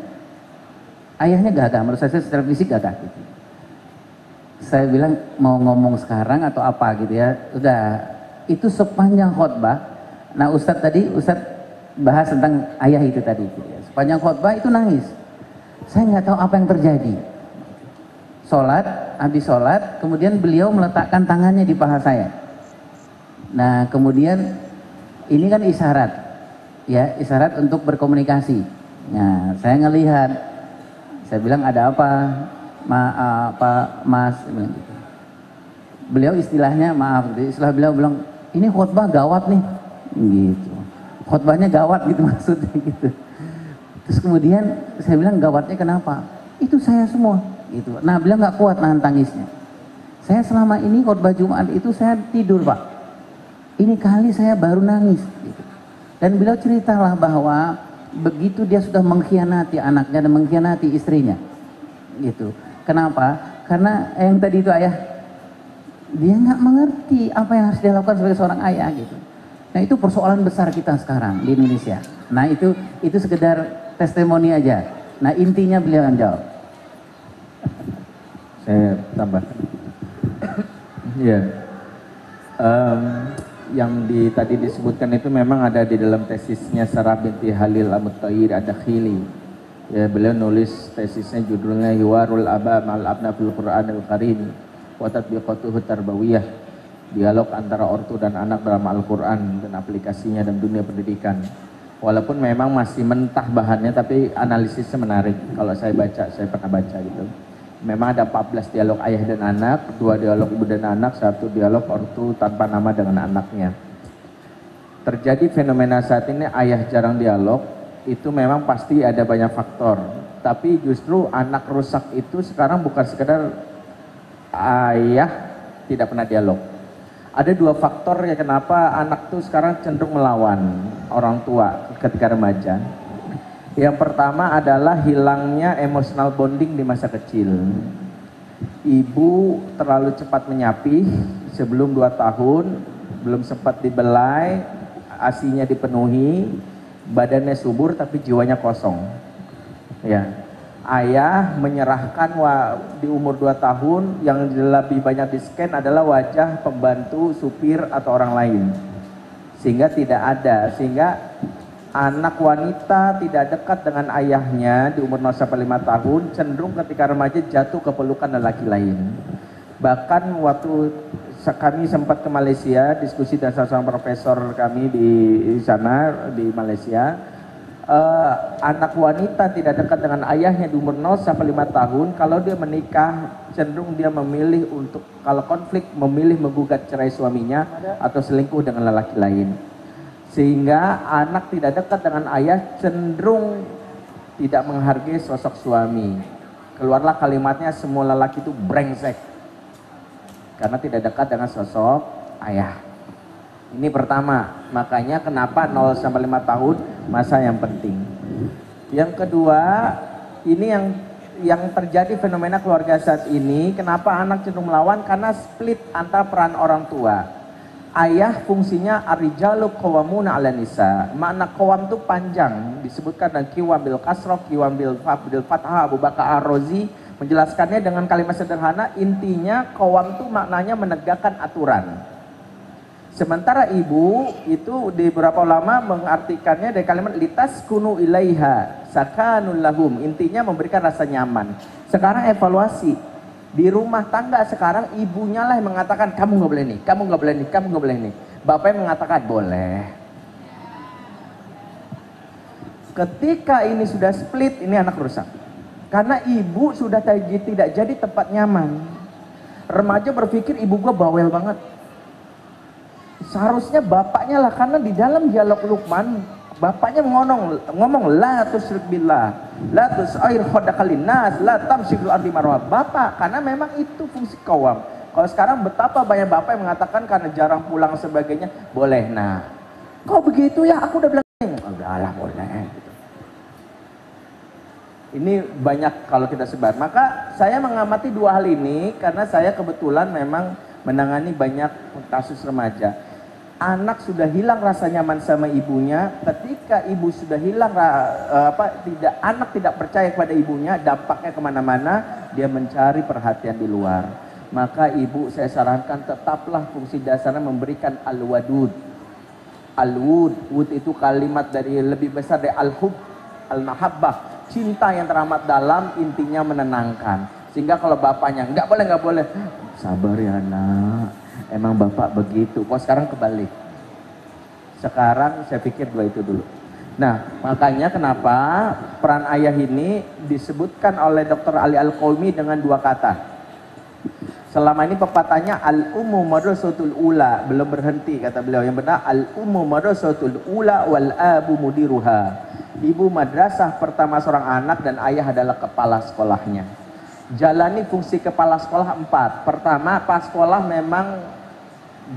Ayahnya gagah, menurut saya secara fisik gagah gitu. Saya bilang mau ngomong sekarang atau apa gitu ya, udah itu sepanjang khutbah. Nah Ustadz bahas tentang ayah itu tadi gitu ya. Sepanjang khutbah itu nangis. Saya nggak tahu apa yang terjadi. Habis sholat, kemudian beliau meletakkan tangannya di paha saya. Nah kemudian ini kan isyarat, ya isyarat untuk berkomunikasi. Nah saya ngelihat, saya bilang ada apa, Mas? Beliau istilahnya maaf, istilah beliau bilang ini khutbah gawat nih, gitu. Khutbahnya gawat gitu maksudnya gitu. Terus kemudian saya bilang gawatnya kenapa? Itu saya semua gitu. Nah beliau nggak kuat nahan tangisnya. Saya selama ini khutbah Jumat itu saya tidur Pak. Ini kali saya baru nangis gitu. Dan beliau ceritalah bahwa begitu dia sudah mengkhianati anaknya dan mengkhianati istrinya gitu. Kenapa? Karena yang tadi itu ayah, dia nggak mengerti apa yang harus dia lakukan sebagai seorang ayah gitu. Nah itu persoalan besar kita sekarang di Indonesia. Nah itu sekedar testimoni aja. Nah intinya beliau yang jawab. Saya tambahkan. Iya. Yang tadi disebutkan itu memang ada di dalam tesisnya Sarah binti Halil Al-Muttahir Ad-Dakhili. Ya, beliau nulis tesisnya judulnya Hiwarul Aba Ma'al Abna fil Qur'anil Karim wa Tatbiqatuhu Tarbawiyah. Dialog antara ortu dan anak dalam Al-Quran dan aplikasinya dalam dunia pendidikan. Walaupun memang masih mentah bahannya, tapi analisisnya menarik. Kalau saya pernah baca gitu. Memang ada 14 dialog ayah dan anak, 2 dialog ibu dan anak, 1 dialog ortu tanpa nama dengan anaknya. Terjadi fenomena saat ini ayah jarang dialog, itu memang pasti ada banyak faktor. Tapi justru anak rusak itu sekarang bukan sekedar ayah tidak pernah dialog. Ada 2 faktor ya kenapa anak tuh sekarang cenderung melawan orang tua ketika remaja. Yang pertama adalah hilangnya emotional bonding di masa kecil. Ibu terlalu cepat menyapih sebelum 2 tahun, belum sempat dibelai, ASI-nya dipenuhi, badannya subur tapi jiwanya kosong. Ya. Ayah menyerahkan di umur 2 tahun, yang lebih banyak di scan adalah wajah pembantu, supir atau orang lain. Sehingga tidak ada, sehingga anak wanita tidak dekat dengan ayahnya di umur 0 sampai 5 tahun, cenderung ketika remaja jatuh ke pelukan lelaki lain. Bahkan waktu kami sempat ke Malaysia, diskusi dengan salah seorang profesor kami di sana, di Malaysia, anak wanita tidak dekat dengan ayahnya di umur 0 sampai 5 tahun, kalau dia menikah cenderung dia memilih untuk, kalau konflik, memilih menggugat cerai suaminya atau selingkuh dengan lelaki lain. Sehingga anak tidak dekat dengan ayah cenderung tidak menghargai sosok suami. Keluarlah kalimatnya, semua lelaki itu brengsek karena tidak dekat dengan sosok ayah. Ini pertama, makanya kenapa 0 sampai 5 tahun masa yang penting. Yang kedua, ini yang terjadi fenomena keluarga saat ini, kenapa anak cenderung melawan? Karena split antara peran orang tua. Ayah fungsinya ar-rijalu qawwamuna 'alan nisa. Makna qawam itu panjang, disebutkan dan Kiwam bil kasrah, Kiwam bil fathah, Abu Bakar Ar-Razi menjelaskannya dengan kalimat sederhana. Intinya qawam itu maknanya menegakkan aturan. Sementara ibu itu di beberapa ulama mengartikannya dari kalimat litaskunu ilaiha sakanul lahum, intinya memberikan rasa nyaman. Sekarang evaluasi di rumah tangga, sekarang ibunya lah yang mengatakan kamu nggak boleh nih, kamu nggak boleh nih, kamu nggak boleh nih. Bapaknya mengatakan boleh. Ketika ini sudah split, ini anak rusak. Karena ibu sudah tidak jadi tempat nyaman. Remaja berpikir ibu gua bawel banget. Seharusnya bapaknya lah, karena di dalam dialog Luqman bapaknya ngomong la tusyrik billah, la tusair khodakalin nas, la tamsyikul ardi marwa. Bapak, karena memang itu fungsi qawam. Kalau sekarang betapa banyak bapak yang mengatakan karena jarang pulang sebagainya, boleh. Nah, kok begitu ya? Aku udah bilang, udahlah boleh. Ini banyak kalau kita sebar. Maka saya mengamati dua hal ini karena saya kebetulan memang menangani banyak kasus remaja. Anak sudah hilang rasa nyaman sama ibunya. Ketika ibu sudah hilang anak tidak percaya kepada ibunya, dampaknya kemana-mana, dia mencari perhatian di luar. Maka ibu, saya sarankan tetaplah fungsi dasarnya memberikan al-wadud. Al-wud, wud itu kalimat dari lebih besar dari al-hub, al-mahabbah, cinta yang teramat dalam, intinya menenangkan. Sehingga kalau bapaknya nggak boleh, sabar ya nak, emang bapak begitu. Kok sekarang kebalik? Sekarang saya pikir dua itu dulu. Nah, makanya kenapa peran ayah ini disebutkan oleh Dr. Ali Al-Qaumi dengan dua kata. Selama ini pepatahnya al-ummu madrasatul ula, belum berhenti kata beliau. Yang benar al-ummu madrasatul ula wal abu mudiruha. Ibu madrasah pertama seorang anak dan ayah adalah kepala sekolahnya. Jalani fungsi kepala sekolah 4. Pertama, pas sekolah memang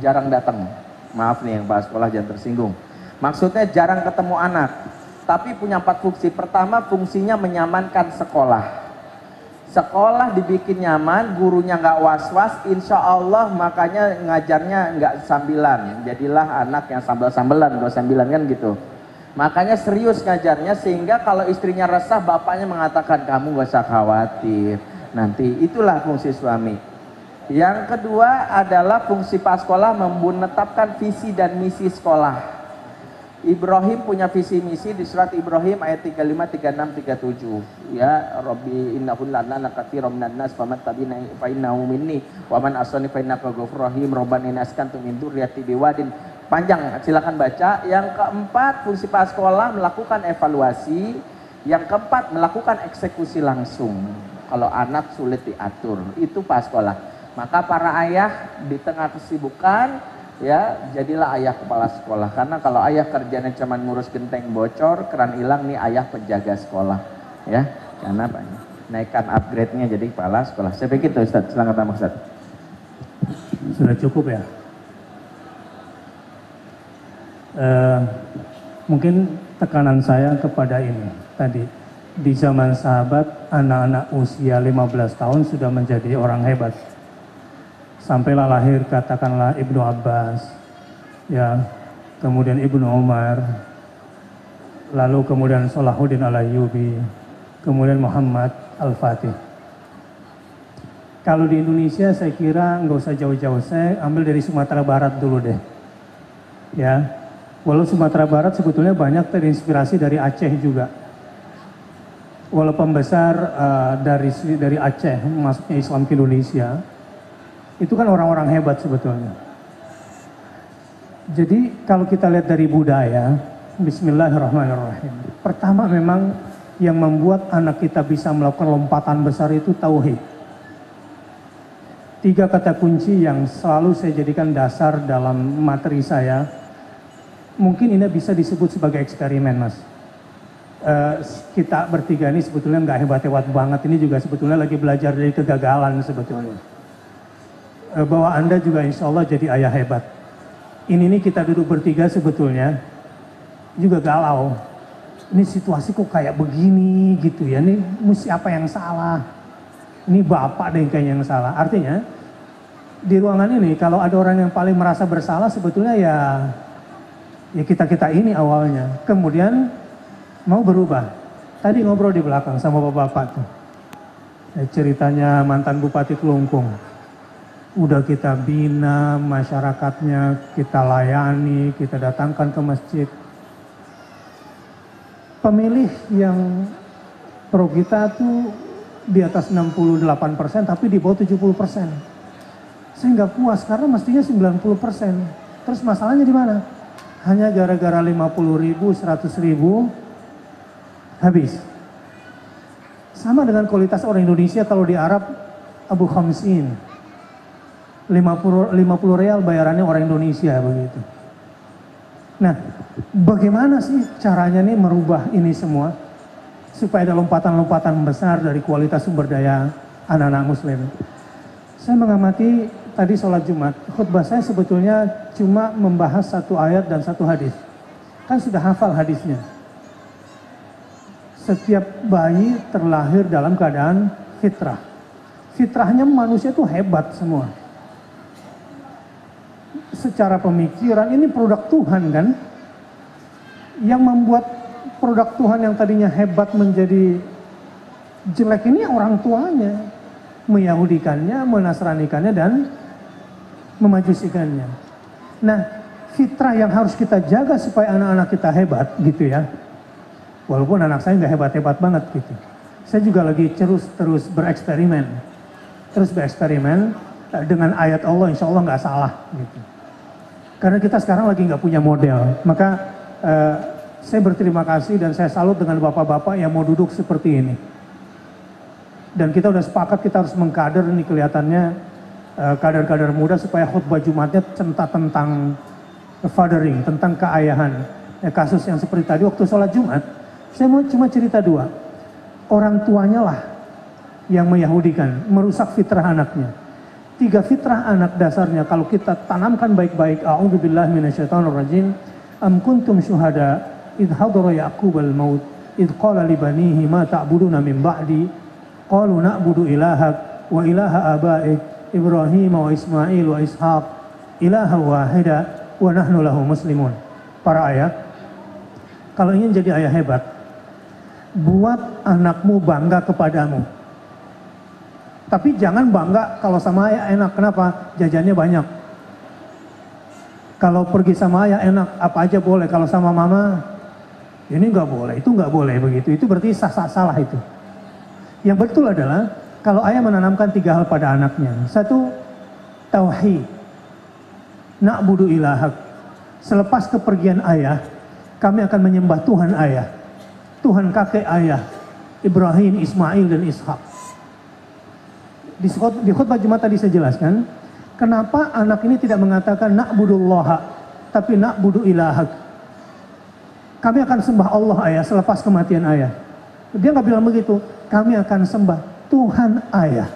jarang datang. Maaf nih yang pas sekolah jangan tersinggung. Maksudnya jarang ketemu anak. Tapi punya 4 fungsi. Pertama, fungsinya menyamankan sekolah. Sekolah dibikin nyaman, gurunya nggak was-was, insya Allah makanya ngajarnya nggak sambilan. Jadilah anak yang sambal-sambelan, 29 kan gitu. Makanya serius ngajarnya, sehingga kalau istrinya resah, bapaknya mengatakan kamu gak usah khawatir. Nanti itulah fungsi suami. Yang kedua adalah fungsi pas sekolah menetapkan visi dan misi sekolah. Ibrahim punya visi misi di surat Ibrahim ayat 35, 36, 37. Ya Rabbi innahun lana katsiran minan nas faman tabina fa innahu minni wa man asani fa innaka ghafurur rahim. Rabbana inaskantu min dzurriyyati biwadin. Panjang, silakan baca. Yang keempat, fungsi pas sekolah melakukan evaluasi. Yang keempat, melakukan eksekusi langsung. Kalau anak sulit diatur, itu pas sekolah. Maka para ayah di tengah kesibukan, ya jadilah ayah kepala sekolah. Karena kalau ayah kerjanya cuma ngurus genteng bocor, keran hilang, nih ayah penjaga sekolah. Ya, karena banyak. Naikkan upgrade-nya jadi kepala sekolah. Saya pikir itu Ustaz, silakan tambah Ustaz. Sudah cukup ya. Mungkin tekanan saya kepada ini tadi, di zaman sahabat anak-anak usia 15 tahun sudah menjadi orang hebat. Sampailah lahir katakanlah Ibnu Abbas, ya, kemudian Ibnu Umar, lalu kemudian Salahuddin Al-Ayyubi, kemudian Muhammad Al-Fatih. Kalau di Indonesia saya kira nggak usah jauh-jauh, saya ambil dari Sumatera Barat dulu deh. Ya, walau Sumatera Barat sebetulnya banyak terinspirasi dari Aceh juga. Walau pembesar dari Aceh masuknya Islam ke Indonesia, itu kan orang-orang hebat sebetulnya. Jadi kalau kita lihat dari budaya, Bismillahirrahmanirrahim. Pertama memang yang membuat anak kita bisa melakukan lompatan besar itu tauhid. 3 kata kunci yang selalu saya jadikan dasar dalam materi saya. Mungkin ini bisa disebut sebagai eksperimen, Mas. Kita bertiga ini sebetulnya nggak hebat-hebat banget. Ini juga sebetulnya lagi belajar dari kegagalan sebetulnya. Bahwa Anda juga insya Allah jadi ayah hebat. Ini kita duduk bertiga sebetulnya juga galau. Ini situasi kok kayak begini gitu ya. Ini mesti apa yang salah? Ini bapak deh kayaknya yang salah. Artinya di ruangan ini kalau ada orang yang paling merasa bersalah sebetulnya ya kita ini awalnya. Kemudian mau berubah. Tadi ngobrol di belakang sama bapak-bapak tuh. Ceritanya mantan Bupati Kelungkung. Udah kita bina masyarakatnya, kita layani, kita datangkan ke masjid. Pemilih yang pro kita tuh di atas 68% tapi di bawah 70%. Saya nggak puas karena mestinya 90%. Terus masalahnya di mana? Hanya gara-gara 50.000, 100.000 habis. Sama dengan kualitas orang Indonesia kalau di Arab Abu Khamsin. 50 real bayarannya orang Indonesia begitu. Nah, bagaimana sih caranya nih merubah ini semua? Supaya ada lompatan-lompatan besar dari kualitas sumber daya anak-anak muslim. Saya mengamati tadi sholat Jumat, khutbah saya sebetulnya cuma membahas 1 ayat dan 1 hadis. Kan sudah hafal hadisnya. Setiap bayi terlahir dalam keadaan fitrah. Fitrahnya manusia itu hebat semua. Secara pemikiran ini produk Tuhan kan. Yang membuat produk Tuhan yang tadinya hebat menjadi jelek ini orang tuanya. Meyahudikannya, menasranikannya dan memajusikannya. Nah, fitrah yang harus kita jaga supaya anak-anak kita hebat gitu ya. Walaupun anak saya nggak hebat-hebat banget gitu. Saya juga lagi terus bereksperimen. Terus bereksperimen dengan ayat Allah, insya Allah nggak salah gitu. Karena kita sekarang lagi nggak punya model. Maka saya berterima kasih dan saya salut dengan bapak-bapak yang mau duduk seperti ini. Dan kita udah sepakat kita harus mengkader ini kelihatannya kader-kader muda supaya khutbah Jumatnya tentang fathering, tentang keayahan. Kasus yang seperti tadi waktu sholat Jumat, saya mau cuma cerita 2. Orang tuanya lah yang meyahudikan, merusak fitrah anaknya. 3 fitrah anak dasarnya kalau kita tanamkan baik-baik. A'udzubillahi minasyaitonirrajim. Am kuntum syuhada idh hadara Ya'qubal maut idh qala li banihi ma ta'buduna min ba'di qalu na'budu ilahak wa ilaha abaik Ibrahim wa Ismail wa Ishaq ilaha wahida wa nahnu lahu muslimun. Para ayat. Kalau ingin jadi ayah hebat, buat anakmu bangga kepadamu. Tapi jangan bangga kalau sama ayah enak. Kenapa? Jajannya banyak. Kalau pergi sama ayah enak, apa aja boleh. Kalau sama mama, ini nggak boleh, itu nggak boleh begitu. Itu berarti salah itu. Yang betul adalah kalau ayah menanamkan 3 hal pada anaknya. 1, tauhid. Na'budu ilahak. Selepas kepergian ayah, kami akan menyembah Tuhan ayah. Tuhan kakek ayah. Ibrahim, Ismail, dan Ishak. Di khutbah Jumat tadi saya jelaskan, kenapa anak ini tidak mengatakan na'budullaha, tapi na'budu ilahak. Kami akan sembah Allah ayah selepas kematian ayah. Dia nggak bilang begitu, kami akan sembah Tuhan ayah.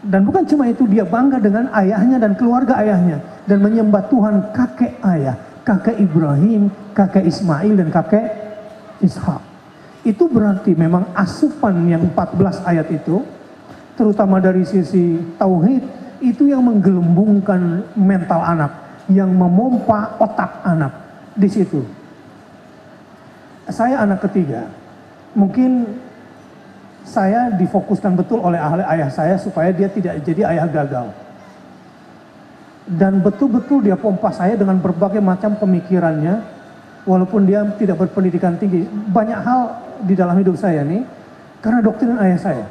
Dan bukan cuma itu, dia bangga dengan ayahnya dan keluarga ayahnya. Dan menyembah Tuhan kakek ayah, kakek Ibrahim, kakek Ismail, dan kakek Ishak. Itu berarti memang asupan yang 14 ayat itu, terutama dari sisi tauhid, itu yang menggelembungkan mental anak, yang memompa otak anak di situ. Saya anak ketiga. Mungkin saya difokuskan betul oleh ayah saya supaya dia tidak jadi ayah gagal. Dan betul-betul dia pompa saya dengan berbagai macam pemikirannya, walaupun dia tidak berpendidikan tinggi. Banyak hal di dalam hidup saya nih, karena doktrin ayah saya.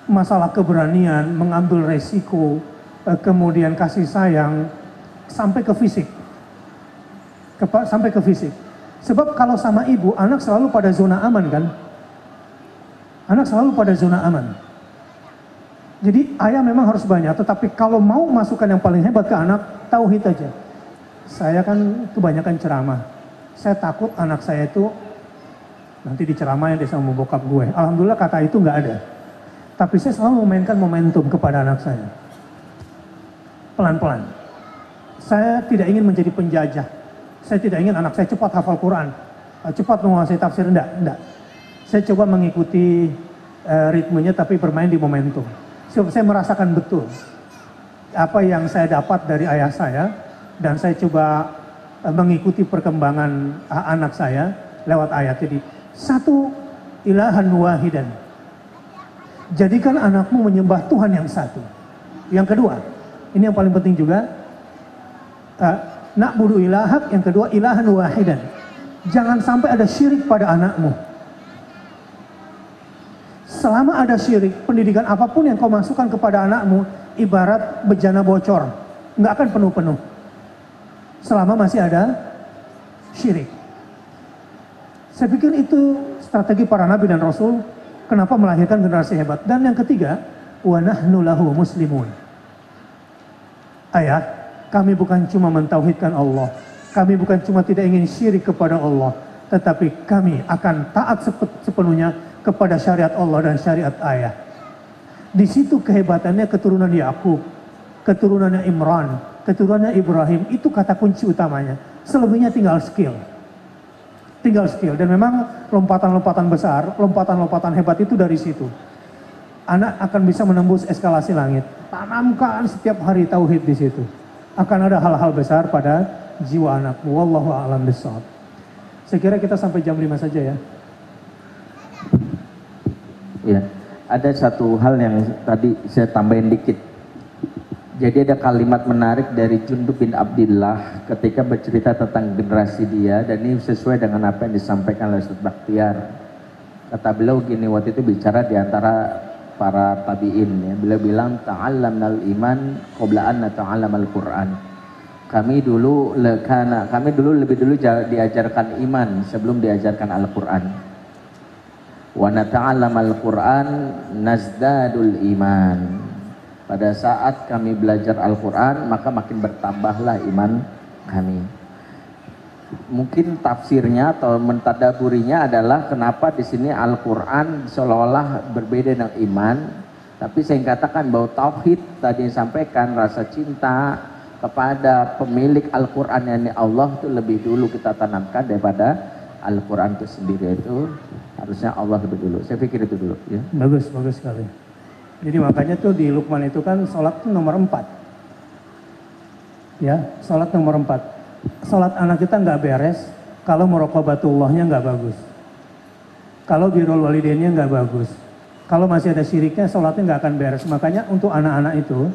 Masalah keberanian, mengambil resiko, kemudian kasih sayang, sampai ke fisik. Sampai ke fisik. Sebab kalau sama ibu, anak selalu pada zona aman kan? Anak selalu pada zona aman. Jadi ayah memang harus banyak, tetapi kalau mau masukkan yang paling hebat ke anak, tauhid aja. Saya kan kebanyakan ceramah. Saya takut anak saya itu nanti diceramahin dia sama bokap gue. Alhamdulillah kata itu nggak ada. Tapi saya selalu memainkan momentum kepada anak saya. Pelan-pelan. Saya tidak ingin menjadi penjajah. Saya tidak ingin anak saya cepat hafal Quran, cepat menguasai tafsir, enggak. Saya coba mengikuti ritmenya tapi bermain di momentum. Saya merasakan betul apa yang saya dapat dari ayah saya dan saya coba mengikuti perkembangan anak saya lewat ayat. Jadi, satu, ilahan wahidan. Jadikan anakmu menyembah Tuhan yang satu. Yang kedua, ini yang paling penting juga, na'budu ilahak, yang kedua ilahan wahidan. Jangan sampai ada syirik pada anakmu. Selama ada syirik, pendidikan apapun yang kau masukkan kepada anakmu ibarat bejana bocor, nggak akan penuh-penuh. Selama masih ada syirik. Saya pikir itu strategi para nabi dan rasul, kenapa melahirkan generasi hebat. Dan yang ketiga, wa nahnu lahu muslimun. Ayah, kami bukan cuma mentauhidkan Allah, kami bukan cuma tidak ingin syirik kepada Allah, tetapi kami akan taat sepenuhnya kepada syariat Allah dan syariat ayah. Di situ kehebatannya keturunan Yakub, keturunannya Imran, keturunannya Ibrahim, itu kata kunci utamanya. Selebihnya tinggal skill. Tinggal skill. Dan memang lompatan-lompatan besar, lompatan-lompatan hebat itu dari situ. Anak akan bisa menembus eskalasi langit. Tanamkan setiap hari tauhid di situ. Akan ada hal-hal besar pada jiwa anakmu. Wallahu a'lam bishawab. Saya kira kita sampai jam 5 saja ya. Ya, ada satu hal yang tadi saya tambahin dikit. Jadi ada kalimat menarik dari Jundub bin Abdillah ketika bercerita tentang generasi dia, dan ini sesuai dengan apa yang disampaikan oleh Ustaz Bakhtiar. Kata beliau gini, waktu itu bicara di antara para tabi'in ya. Beliau bilang, ta'allamnal iman qabla an nata'allamal Qur'an. Kami dulu lebih dulu diajarkan iman sebelum diajarkan Al-Qur'an. Wa nata'allamal Qur'an nazdadul iman. Pada saat kami belajar Al-Quran, maka makin bertambahlah iman kami. Mungkin tafsirnya atau mentadaburinya adalah kenapa di sini Al-Quran seolah-olah berbeda dengan iman. Tapi saya katakan bahwa tauhid tadi yang sampaikan, rasa cinta kepada pemilik Al-Quran yang Allah itu lebih dulu kita tanamkan daripada Al-Quran itu sendiri. Itu harusnya Allah lebih dulu. Saya pikir itu dulu ya. Bagus sekali. Jadi makanya tuh di Luqman itu kan sholat tuh nomor 4. Ya, sholat nomor 4. Sholat anak kita nggak beres kalau muraqabatullahnya nggak bagus. Kalau birrul walidainnya nggak bagus. Kalau masih ada syiriknya, sholatnya nggak akan beres. Makanya untuk anak-anak itu,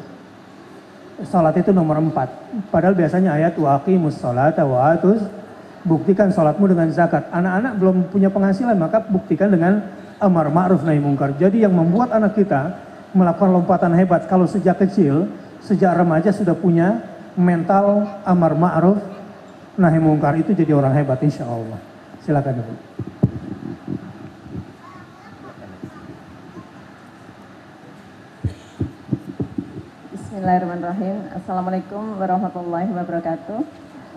sholat itu nomor 4. Padahal biasanya ayat wa aqimus sholata wa atuz, buktikan sholatmu dengan zakat. Anak-anak belum punya penghasilan, maka buktikan dengan amar ma'ruf nahi mungkar. Jadi yang membuat anak kita melakukan lompatan hebat kalau sejak kecil, sejak remaja sudah punya mental amar ma'ruf nahi mungkar, itu jadi orang hebat insya Allah. Silakan Ibu. Bismillahirrahmanirrahim. Assalamualaikum warahmatullahi wabarakatuh.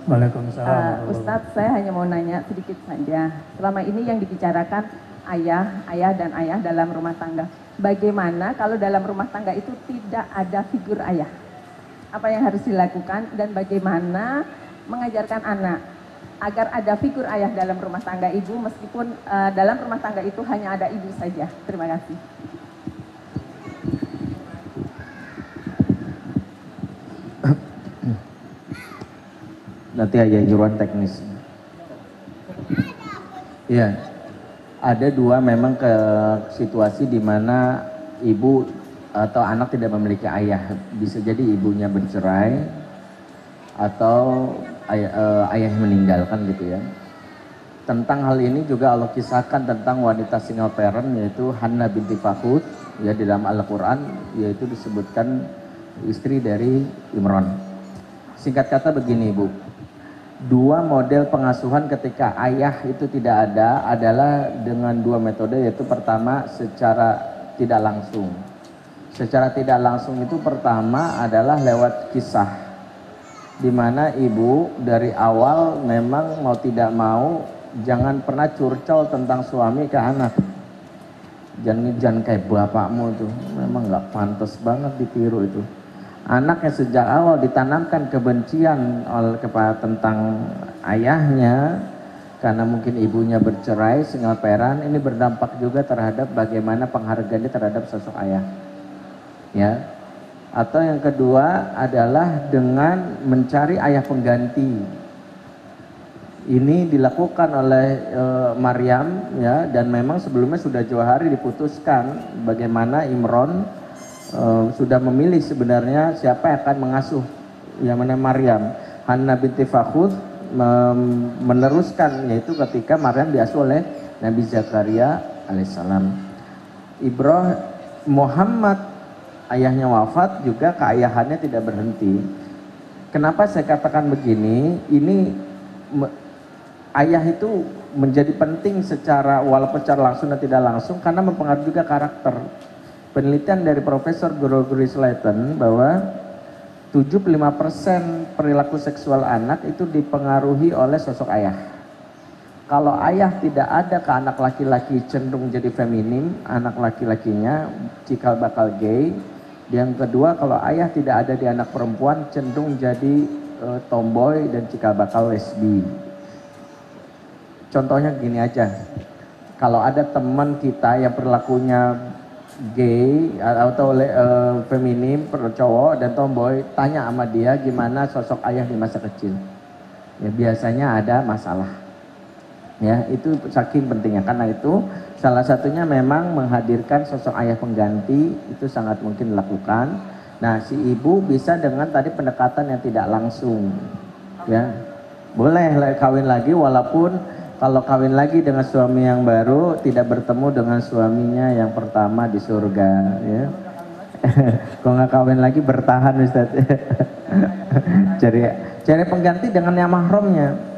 Waalaikumsalam. Ustadz, saya hanya mau nanya sedikit saja. Selama ini yang dibicarakan ayah dan ayah dalam rumah tangga. Bagaimana kalau dalam rumah tangga itu tidak ada figur ayah? Apa yang harus dilakukan dan bagaimana mengajarkan anak agar ada figur ayah dalam rumah tangga ibu, meskipun dalam rumah tangga itu hanya ada ibu saja. Terima kasih. Nanti aja Irwan teknis. Iya, ada dua memang ke situasi di mana ibu atau anak tidak memiliki ayah. Bisa jadi ibunya bercerai atau ayah meninggalkan gitu ya. Tentang hal ini juga Allah kisahkan tentang wanita single parent, yaitu Hannah binti Fakhud ya, di dalam Al-Quran, yaitu disebutkan istri dari Imran. Singkat kata begini ibu, dua model pengasuhan ketika ayah itu tidak ada adalah dengan dua metode, yaitu pertama secara tidak langsung. Secara tidak langsung itu pertama adalah lewat kisah, di mana ibu dari awal memang mau tidak mau jangan pernah curcol tentang suami ke anak. Jangan kayak bapakmu tuh, memang nggak pantas banget ditiru itu. Anaknya sejak awal ditanamkan kebencian kepada tentang ayahnya karena mungkin ibunya bercerai, single parent, ini berdampak juga terhadap bagaimana penghargaannya terhadap sosok ayah. Ya. Atau yang kedua adalah dengan mencari ayah pengganti. Ini dilakukan oleh Maryam ya, dan memang sebelumnya sudah jauh hari diputuskan bagaimana Imran sudah memilih sebenarnya siapa yang akan mengasuh, yang mana Maryam. Hannah binti Fakhud meneruskan, yaitu ketika Maryam diasuh oleh Nabi Zakaria alaihissalam. Muhammad ayahnya wafat juga keayahannya tidak berhenti. Kenapa saya katakan begini? Ini ayah itu menjadi penting secara walaupun secara langsung dan tidak langsung karena mempengaruhi juga karakter. Penelitian dari Profesor Gregory Slayton bahwa 75% perilaku seksual anak itu dipengaruhi oleh sosok ayah. Kalau ayah tidak ada ke anak laki-laki cenderung jadi feminim, anak laki-lakinya cikal bakal gay. Yang kedua, kalau ayah tidak ada di anak perempuan cenderung jadi tomboy dan cikal bakal lesbi. Contohnya gini aja, kalau ada teman kita yang perilakunya gay atau feminim, cowok dan tomboy, tanya sama dia gimana sosok ayah di masa kecil. Ya biasanya ada masalah. Ya itu saking pentingnya, karena itu salah satunya memang menghadirkan sosok ayah pengganti itu sangat mungkin dilakukan. Nah si ibu bisa dengan tadi pendekatan yang tidak langsung. Ya boleh kawin lagi, walaupun kalau kawin lagi dengan suami yang baru tidak bertemu dengan suaminya yang pertama di surga ya. Kalau nggak kawin lagi bertahan Ustaz. cari pengganti dengan yang mahramnya.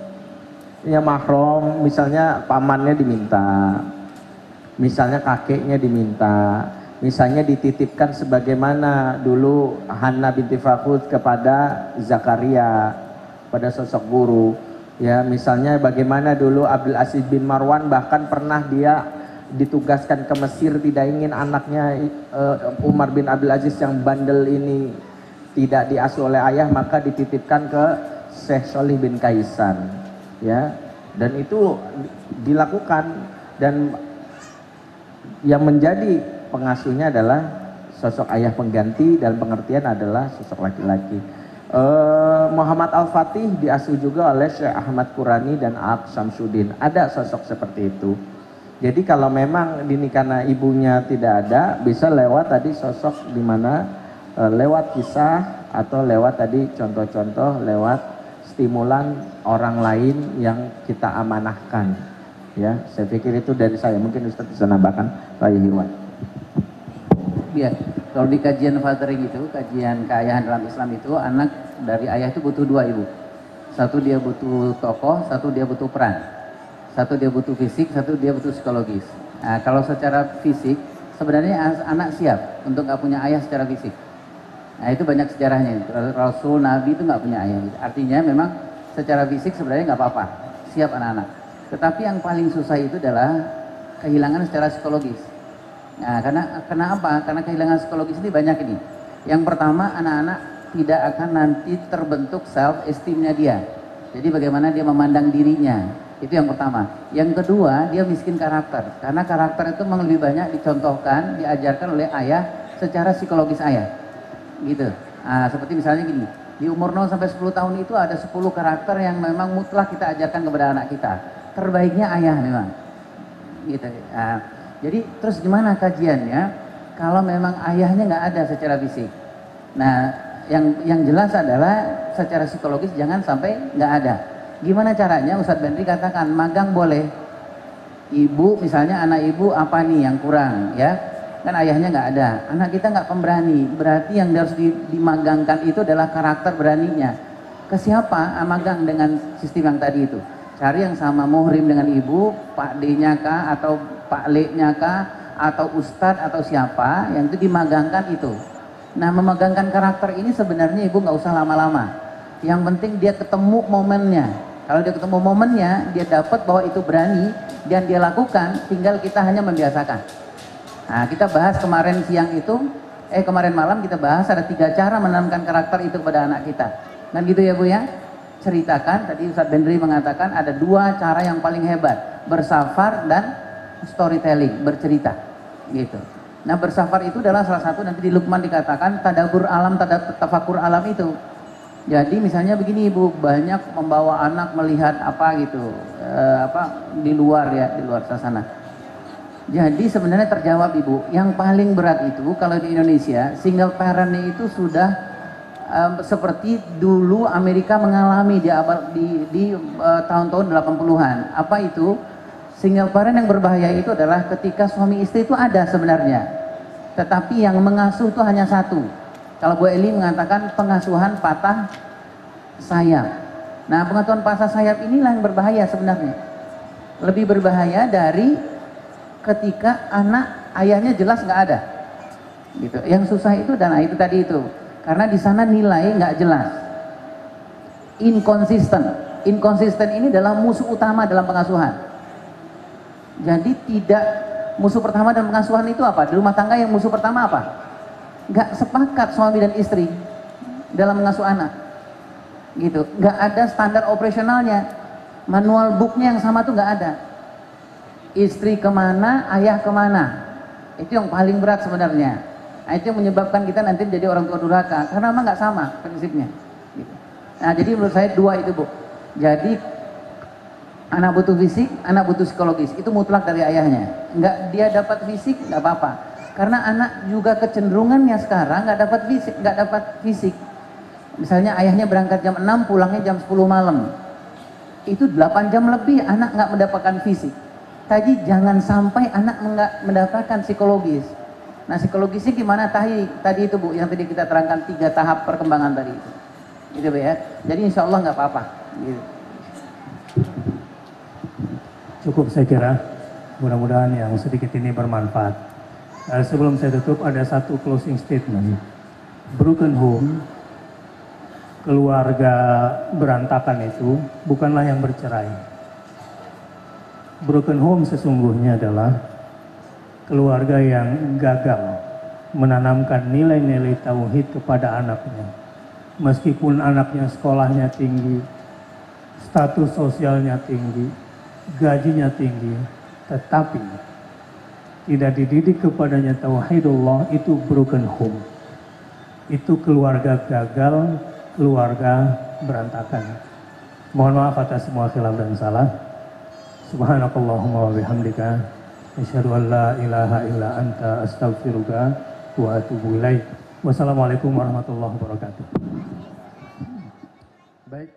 Yang mahram misalnya pamannya diminta, misalnya kakeknya diminta, misalnya dititipkan sebagaimana dulu Hannah binti Fakhud kepada Zakaria, pada sosok guru. Ya misalnya bagaimana dulu Abdul Aziz bin Marwan bahkan pernah dia ditugaskan ke Mesir, tidak ingin anaknya Umar bin Abdul Aziz yang bandel ini tidak diasuh oleh ayah, maka dititipkan ke Syekh Sholih bin Kaisan ya, dan itu dilakukan, dan yang menjadi pengasuhnya adalah sosok ayah pengganti, dalam pengertian adalah sosok laki-laki. Muhammad Al-Fatih diasuh juga oleh Syekh Ahmad Qurani dan Ab Syamsuddin. Ada sosok seperti itu. Jadi kalau memang ini karena ibunya tidak ada, bisa lewat tadi sosok di mana lewat kisah atau lewat tadi contoh-contoh, lewat stimulan orang lain yang kita amanahkan. Ya, saya pikir itu dari saya. Mungkin Ustaz bisa nambahkan, Pak Hirwan. Ya, kalau di kajian fathering itu, kajian keayahan dalam Islam itu, anak dari ayah itu butuh dua ibu. Satu dia butuh tokoh, satu dia butuh peran. Satu dia butuh fisik, satu dia butuh psikologis. Nah, kalau secara fisik, sebenarnya anak siap untuk nggak punya ayah secara fisik. Nah, itu banyak sejarahnya. Rasul, Nabi itu nggak punya ayah. Artinya memang secara fisik sebenarnya nggak apa-apa, siap anak-anak. Tetapi yang paling susah itu adalah kehilangan secara psikologis. Nah, karena apa? Karena kehilangan psikologis ini banyak ini. Yang pertama, anak-anak tidak akan nanti terbentuk self esteemnya dia. Jadi bagaimana dia memandang dirinya, itu yang pertama. Yang kedua, dia miskin karakter. Karena karakter itu memang lebih banyak dicontohkan, diajarkan oleh ayah secara psikologis ayah. Gitu. Nah, seperti misalnya gini, di umur 0 sampai 10 tahun itu ada 10 karakter yang memang mutlak kita ajarkan kepada anak kita. terbaiknya ayah memang. Gitu. Nah, jadi terus gimana kajiannya kalau memang ayahnya nggak ada secara fisik? Nah, yang jelas adalah secara psikologis jangan sampai nggak ada. Gimana caranya? Ustadz Benri katakan magang boleh. Ibu misalnya anak ibu apa nih yang kurang ya? Kan ayahnya nggak ada. Anak kita nggak pemberani. Berarti yang harus dimagangkan itu adalah karakter beraninya. Ke siapa? Magang dengan sistem yang tadi itu. Cari yang sama muhrim dengan ibu, Pak D-nya kah atau Pak Le-nya kah atau Ustadz atau siapa yang itu dimagangkan itu. Nah, memegangkan karakter ini sebenarnya ibu nggak usah lama-lama. Yang penting dia ketemu momennya. Kalau dia ketemu momennya, dia dapat bahwa itu berani dan dia lakukan, tinggal kita hanya membiasakan. Nah, kita bahas kemarin siang itu, kemarin malam kita bahas ada 3 cara menanamkan karakter itu kepada anak kita. Dan gitu ya Bu ya. Ceritakan, tadi Ustadz Benri mengatakan ada 2 cara yang paling hebat, bersafar dan storytelling, bercerita gitu. Nah, bersafar itu adalah salah satu, nanti di Luqman dikatakan tadabur alam, tafakur alam itu. Jadi misalnya begini Ibu, banyak membawa anak melihat apa gitu, di luar ya, di luar sana. Jadi sebenarnya terjawab Ibu, yang paling berat itu kalau di Indonesia single parent itu sudah seperti dulu Amerika mengalami di tahun-tahun 80-an. Apa itu? Single parent yang berbahaya itu adalah ketika suami istri itu ada sebenarnya, tetapi yang mengasuh itu hanya satu. Kalau Bu Eli mengatakan pengasuhan patah sayap. Nah, pengasuhan patah sayap inilah yang berbahaya sebenarnya. Lebih berbahaya dari ketika anak ayahnya jelas nggak ada. Gitu. Yang susah itu dan itu tadi itu. Karena di sana nilai nggak jelas. Inkonsisten. Inkonsisten ini adalah musuh utama dalam pengasuhan. Jadi tidak, musuh pertama dalam pengasuhan itu apa? Di rumah tangga yang musuh pertama apa? Nggak sepakat suami dan istri dalam mengasuh anak. Gitu. Nggak ada standar operasionalnya. Manual booknya yang sama tuh nggak ada. Istri kemana, ayah kemana. Itu yang paling berat sebenarnya. Nah, itu yang menyebabkan kita nanti menjadi orang tua durhaka. Karena memang nggak sama prinsipnya. Gitu. Nah, jadi menurut saya 2 itu Bu. Jadi anak butuh fisik, anak butuh psikologis. Itu mutlak dari ayahnya. Nggak dia dapat fisik, nggak apa-apa. Karena anak juga kecenderungannya sekarang nggak dapat fisik. Misalnya ayahnya berangkat jam 6, pulangnya jam 10 malam. Itu 8 jam lebih anak nggak mendapatkan fisik. Tadi jangan sampai anak nggak mendapatkan psikologis. Nah, psikologisnya gimana? Tadi itu Bu, yang tadi kita terangkan 3 tahap perkembangan tadi itu. Gitu Bu ya. Jadi insya Allah nggak apa-apa. Gitu. Cukup saya kira, mudah-mudahan yang sedikit ini bermanfaat. Sebelum saya tutup ada satu closing statement. Broken home, keluarga berantakan itu bukanlah yang bercerai. Broken home sesungguhnya adalah keluarga yang gagal menanamkan nilai-nilai tauhid kepada anaknya. Meskipun anaknya sekolahnya tinggi, status sosialnya tinggi, gajinya tinggi, tetapi tidak dididik kepadanya tauhidullah, itu broken home. Itu keluarga gagal, keluarga berantakan. Mohon maaf atas semua khilaf dan salah. Subhanakallahumma wa bihamdika asyhadu an la ilaha illa anta astaghfiruka wa atubu ilaik. Wassalamualaikum warahmatullahi wabarakatuh. Baik,